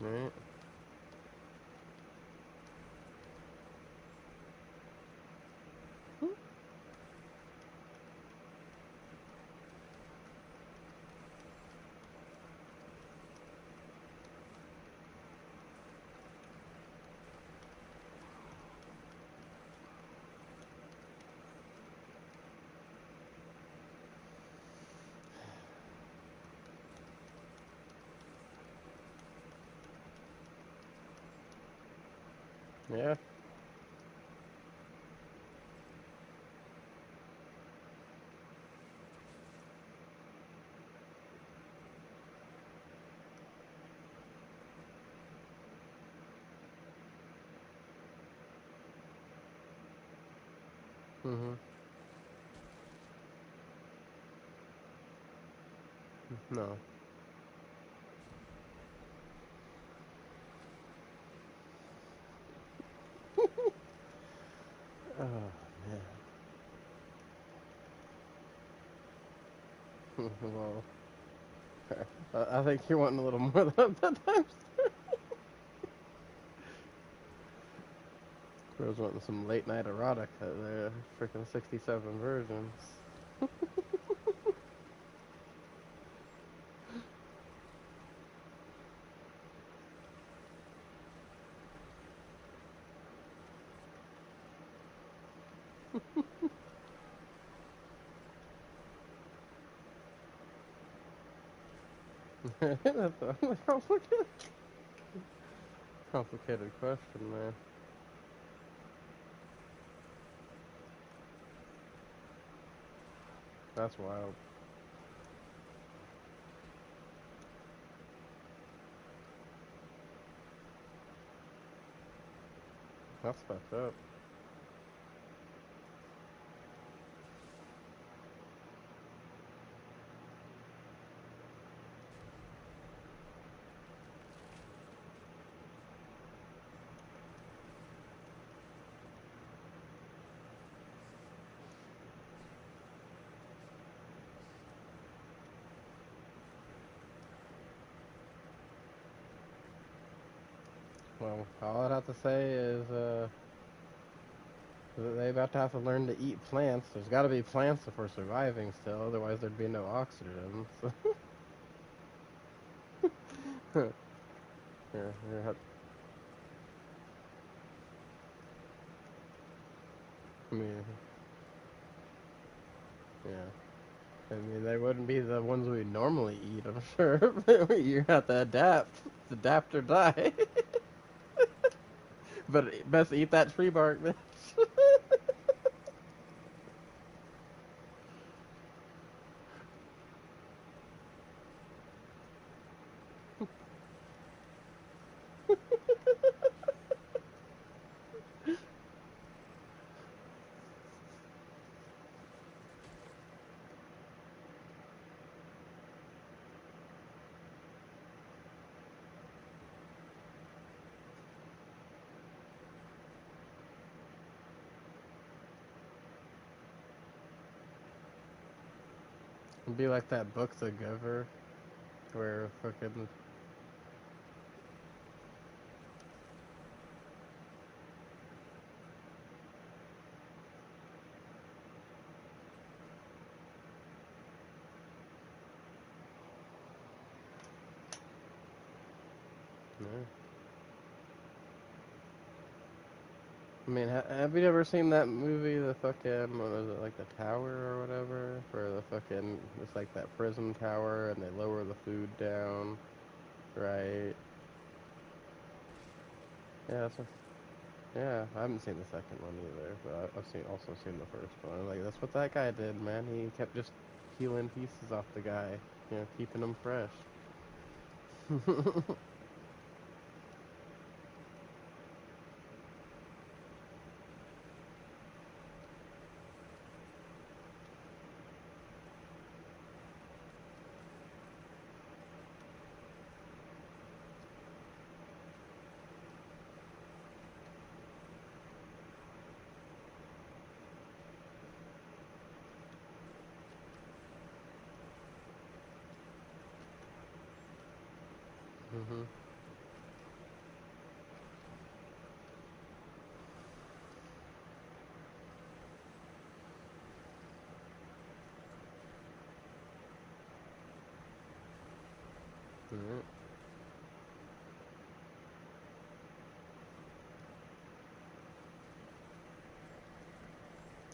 Right. Yeah. Mm-hmm. No. Oh, man. Well, I think you're wanting a little more than that times. I was wanting some late night erotica there. Freaking 67 versions. That's a complicated question, man. That's wild. That's fucked up. Well, all I'd have to say is, they about to have to learn to eat plants. There's got to be plants if we're surviving still, otherwise there'd be no oxygen. So, yeah, yeah, I mean, yeah. I mean, they wouldn't be the ones we normally eat, I'm sure. You have to adapt or die. But best eat that tree bark, bitch. It'd be like that book, The Giver, where fucking yeah. I mean, have you ever seen that movie, the fucking, what was it, like the Tower or whatever? Where the fucking, it's like that prison tower and they lower the food down, right? Yeah, yeah, I haven't seen the second one either, but I've also seen the first one. Like, that's what that guy did, man. He kept just peeling pieces off the guy, keeping him fresh. Mhm. Mhm.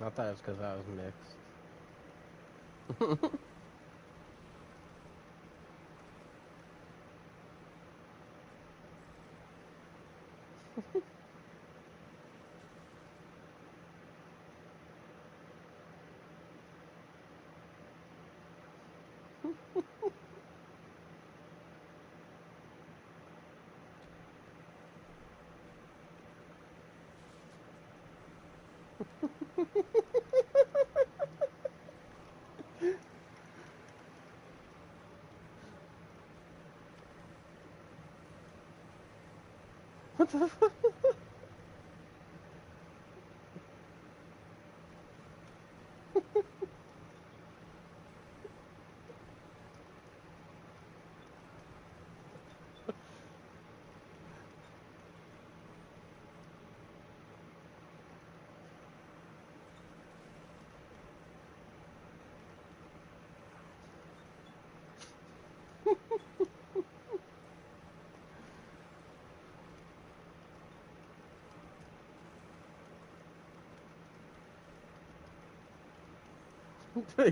I thought it was because I was mixed. the fuck?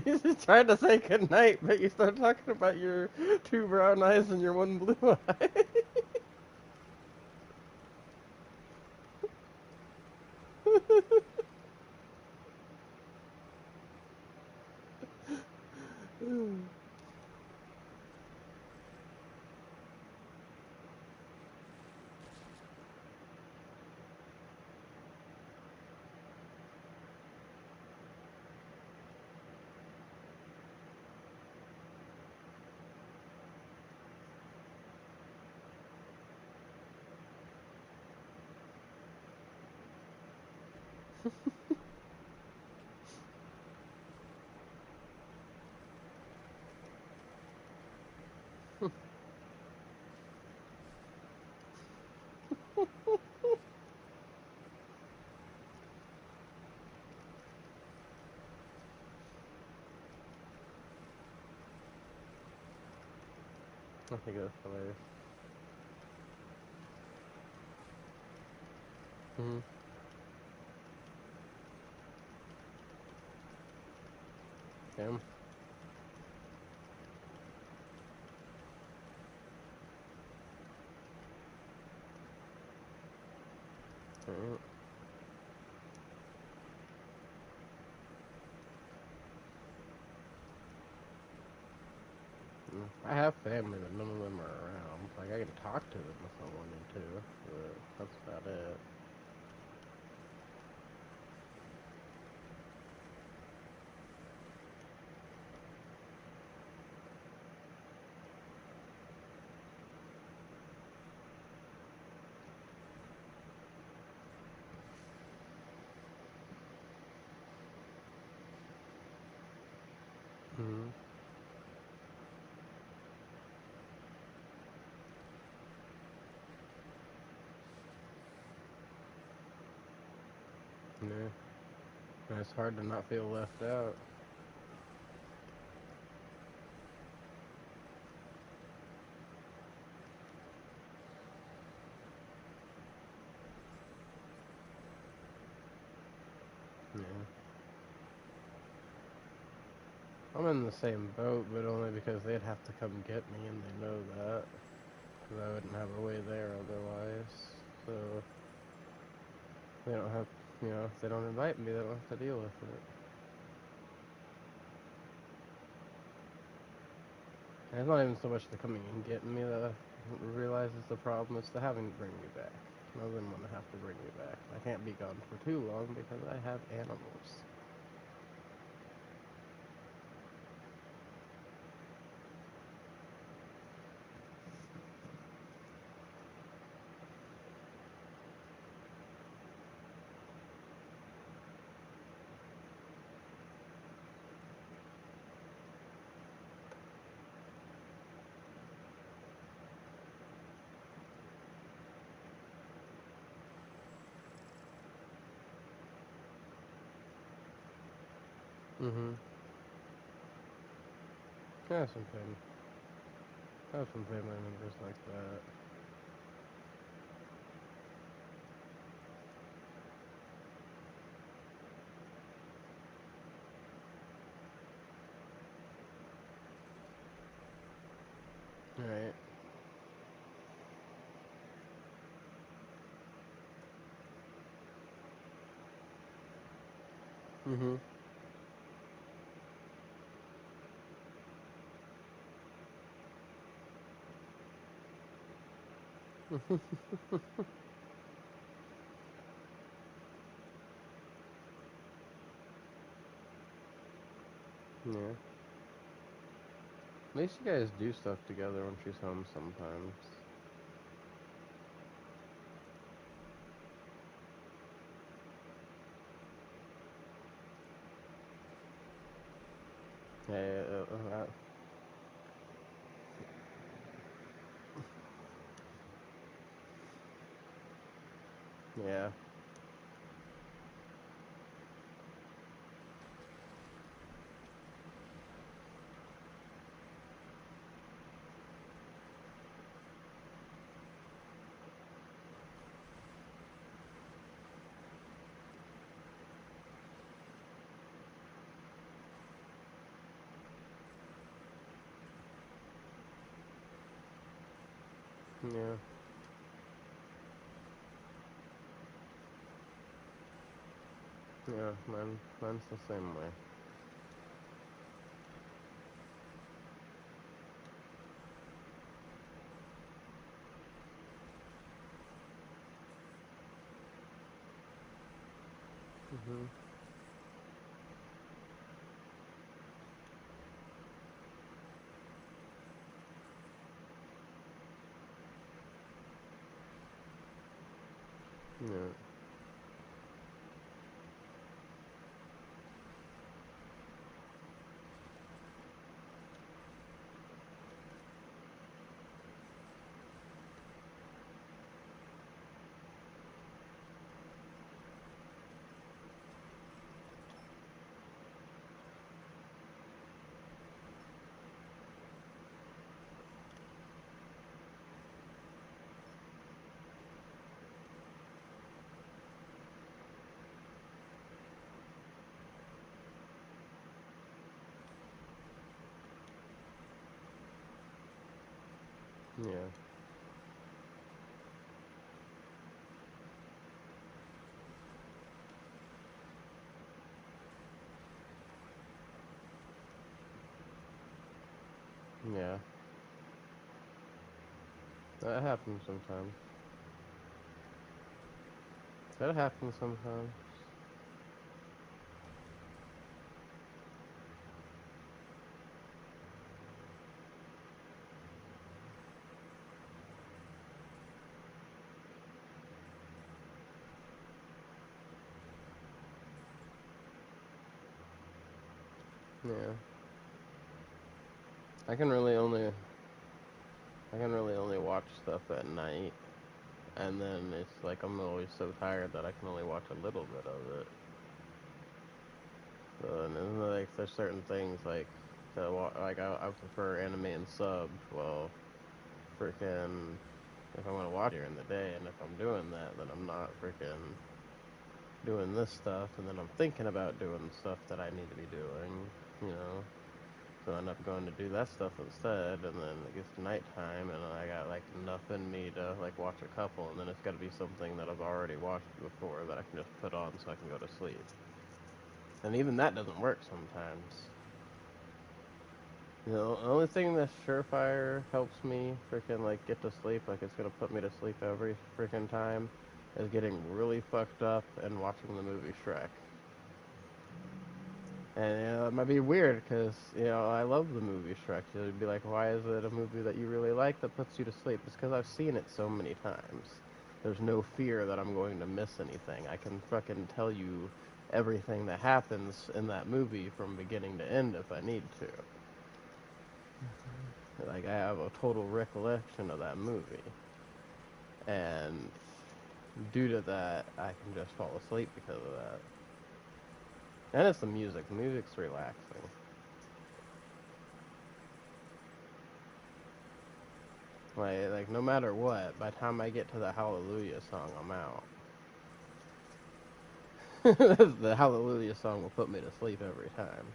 He's just trying to say goodnight, but you start talking about your two brown eyes and your one blue eye. I think that's hilarious. Mm-hmm. Damn. Alright. I have family, but none of them are around. Like, I can talk to them if I wanted to, but that's about it. Mm-hmm. Yeah. And it's hard to not feel left out. Yeah. I'm in the same boat, but only because they'd have to come get me, and they know that. Because I wouldn't have a way there otherwise. So, they don't have, if they don't invite me, they don't have to deal with it. And it's not even so much the coming and getting me that I realize is the problem, it's the having to bring me back. None of them want to have to bring me back. I can't be gone for too long because I have animals. Mm-hmm. I have some family. I have some family members like that. Right. Mm-hmm. Yeah. At least you guys do stuff together when she's home sometimes. Yeah, yeah, yeah, yeah. Mine's the same way. Mhm. Yeah, yeah, yeah. That happens sometimes. That happens sometimes. Yeah. I can really only I can really only watch stuff at night, and then it's like I'm always so tired that I can only watch a little bit of it. So and then like there's certain things like I prefer anime and sub. Well, freaking if I'm gonna watch during the day, and if I'm doing that, then I'm not freaking doing this stuff, and then I'm thinking about doing stuff that I need to be doing, you know. So I end up going to do that stuff instead, and then it gets nighttime, and I got like enough in me to like watch a couple, and then it's got to be something that I've already watched before that I can just put on so I can go to sleep. And even that doesn't work sometimes. You know, the only thing that Surefire helps me freaking like get to sleep, like it's gonna put me to sleep every freaking time, is getting really fucked up and watching the movie Shrek. And you know, it might be weird because you know I love the movie Shrek. You'd be like, why is it a movie that you really like that puts you to sleep? It's because I've seen it so many times. There's no fear that I'm going to miss anything. I can fucking tell you everything that happens in that movie from beginning to end if I need to. Like I have a total recollection of that movie, and due to that, I can just fall asleep because of that. And it's the music. The music's relaxing. Like no matter what, by the time I get to the Hallelujah song, I'm out. The Hallelujah song will put me to sleep every time.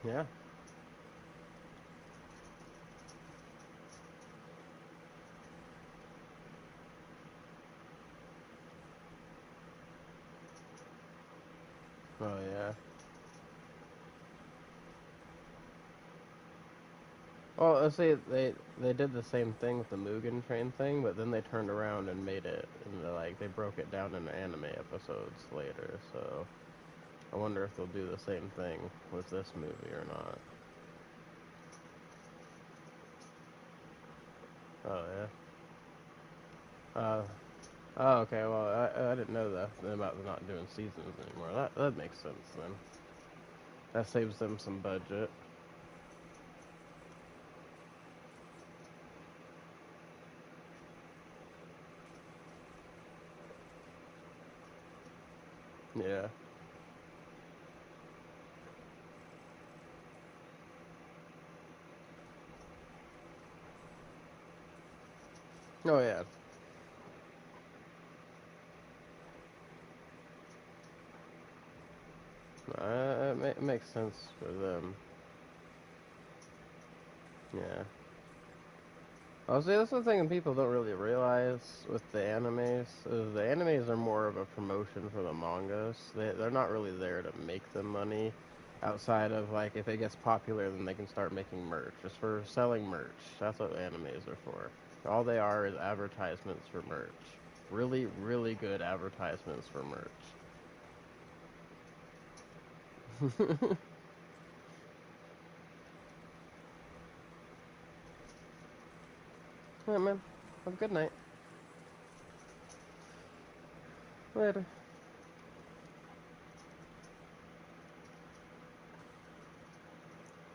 Yeah. Oh yeah. Well, let's see, they did the same thing with the Mugen Train thing, but then they turned around and made it, and like they broke it down into anime episodes later. So I wonder if they'll do the same thing with this movie or not. Oh, yeah? Oh, okay, well, I didn't know that about not doing seasons anymore. That makes sense, then. That saves them some budget. Yeah. Oh, yeah. It makes sense for them. Yeah. I'll say that's the thing people don't really realize with the animes. Is the animes are more of a promotion for the mangas. They're not really there to make them money. Outside of, like, if it gets popular, then they can start making merch. Just for selling merch. That's what animes are for. All they are is advertisements for merch. Really, really good advertisements for merch. Alright, man. Have a good night. Later.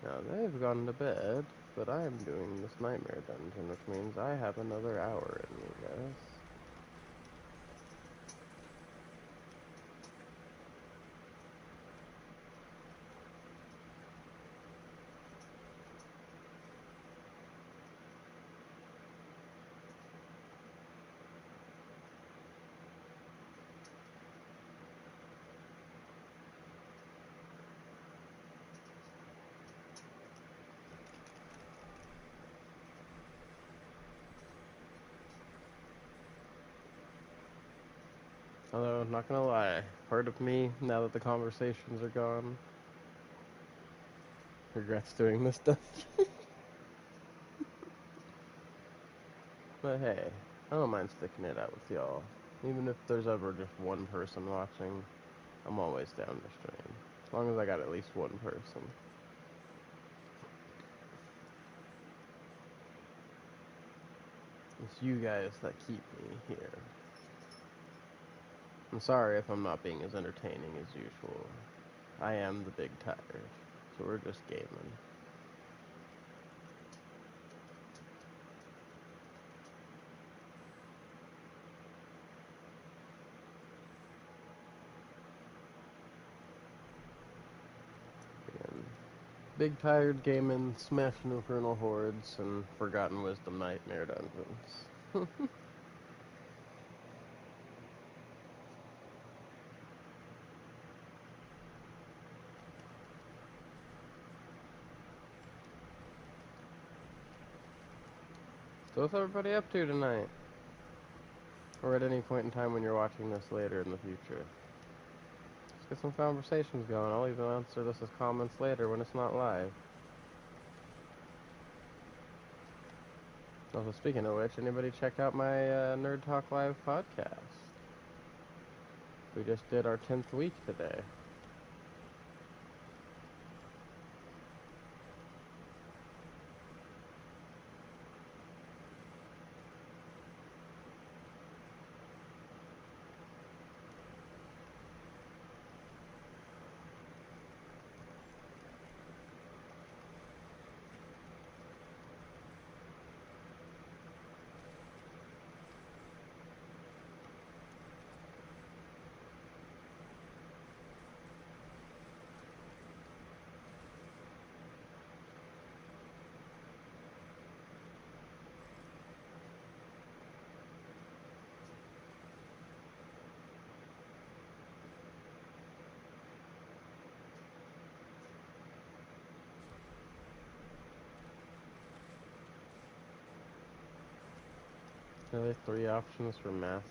Now they've gone to bed, but I am doing this nightmare dungeon, which means I have another hour in me, guys. Although, not gonna lie, part of me, now that the conversations are gone, regrets doing this stuff. But hey, I don't mind sticking it out with y'all. Even if there's ever just one person watching, I'm always down to stream. As long as I got at least one person. It's you guys that keep me here. I'm sorry if I'm not being as entertaining as usual. I am the big tired, so we're just gaming. Again, big tired gaming, smashing infernal hordes, and forgotten wisdom nightmare dungeons. So what's everybody up to tonight? Or at any point in time when you're watching this later in the future? Let's get some conversations going. I'll even answer this as comments later when it's not live. Also, speaking of which, anybody check out my Nerd Talk Live podcast? We just did our 10th week today. Really, 3 options for masses.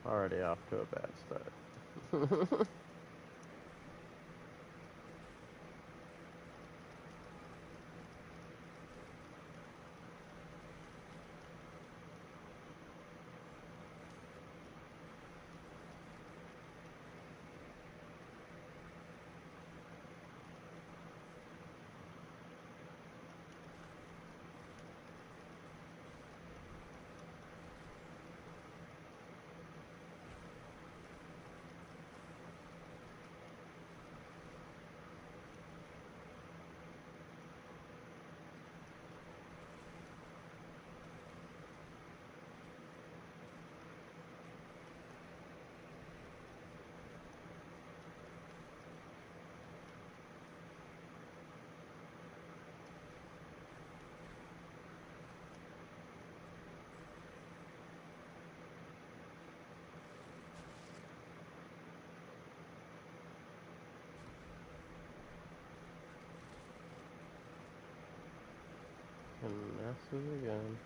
Already off to a bad start. bosses again.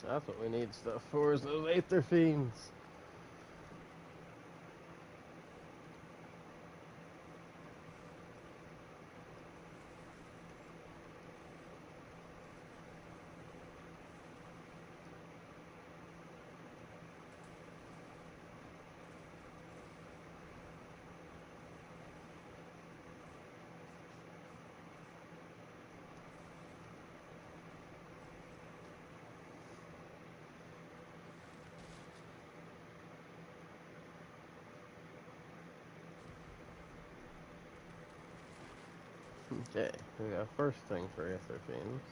That's what we need stuff for, is those Aether Fiends. Okay, we got first thing for Aether Fiends.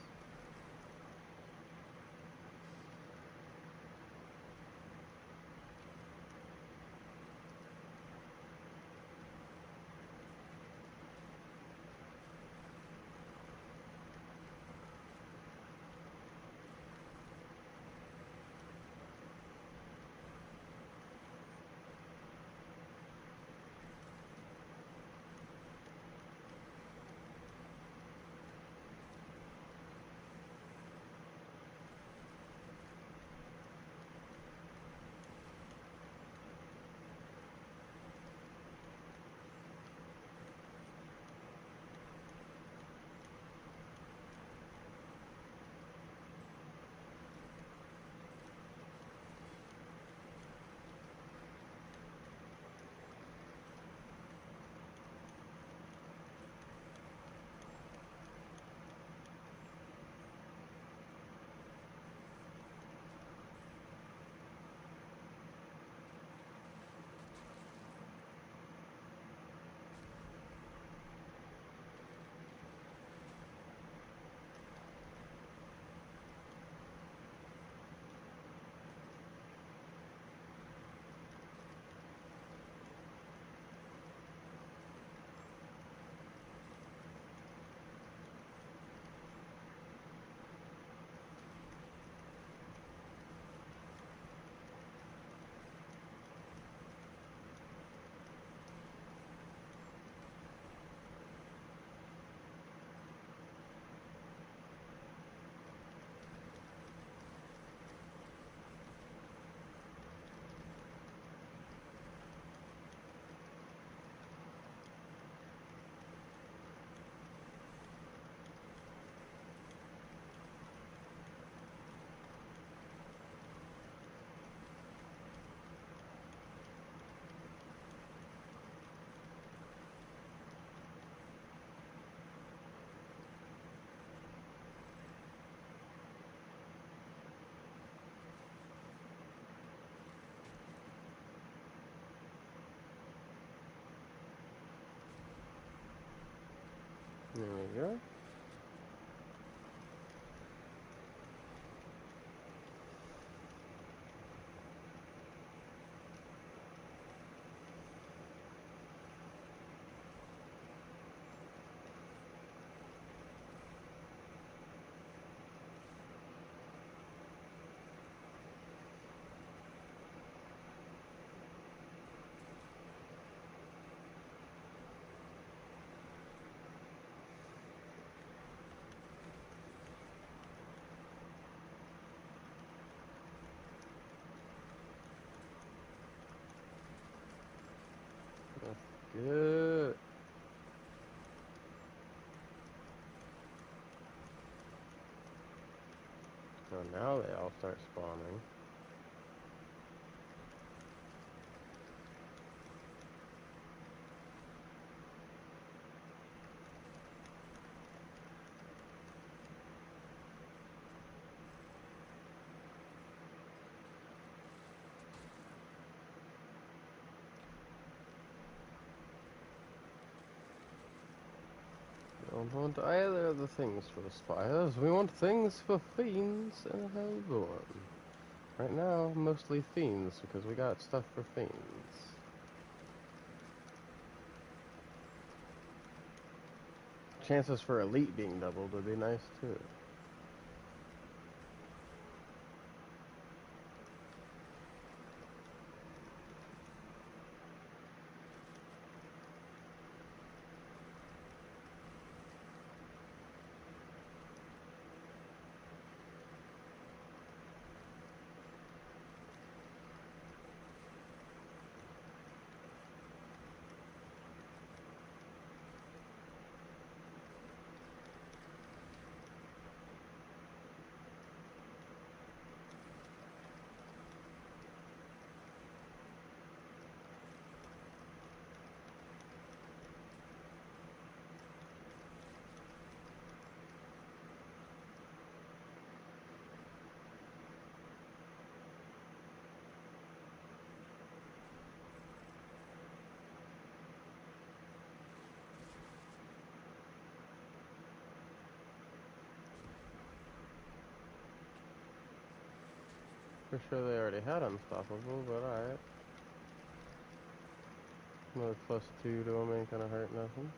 There we go. That's good. So now they all start spawning. don't want either of the things for the spires. We want things for fiends and hellborn. Right now, mostly fiends, because we got stuff for fiends. Chances for elite being doubled would be nice, too. For sure they already had unstoppable, but alright. Another +2 to him ain't gonna hurt nothing.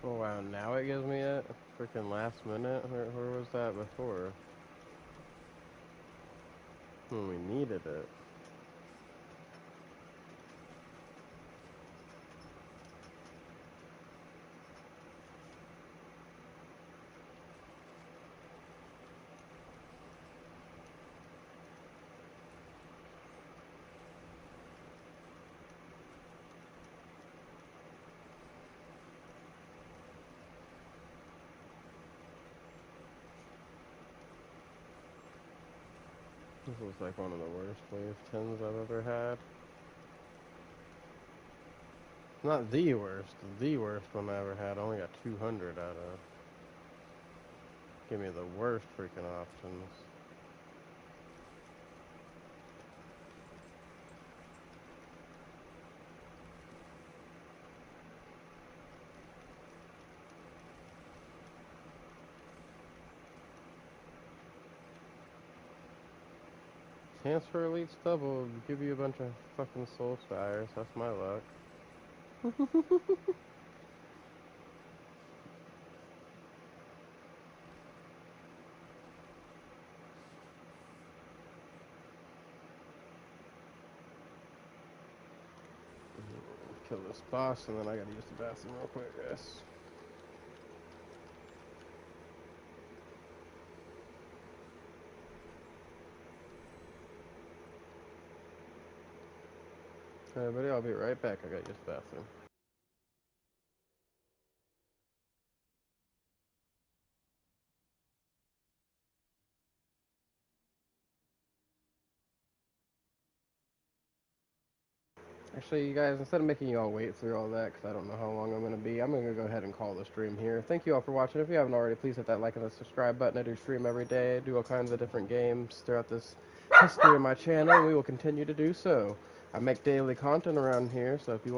Oh wow, now it gives me it? Freaking last minute? Where was that before? When we needed it. This was like one of the worst wave 10s I've ever had. Not the worst one I ever had. I only got 200 out of. Give me the worst freaking options. Chance for elites double, give you a bunch of fucking soul spires. That's my luck. Kill this boss, and then I gotta use the bathroom real quick, guys. Everybody, I'll be right back. I gotta use the bathroom. Actually, you guys, instead of making you all wait through all that, because I don't know how long I'm going to be, I'm going to go ahead and call the stream here. Thank you all for watching. If you haven't already, please hit that like and the subscribe button. I do stream every day. I do all kinds of different games throughout this history of my channel, and we will continue to do so. I make daily content around here, so if you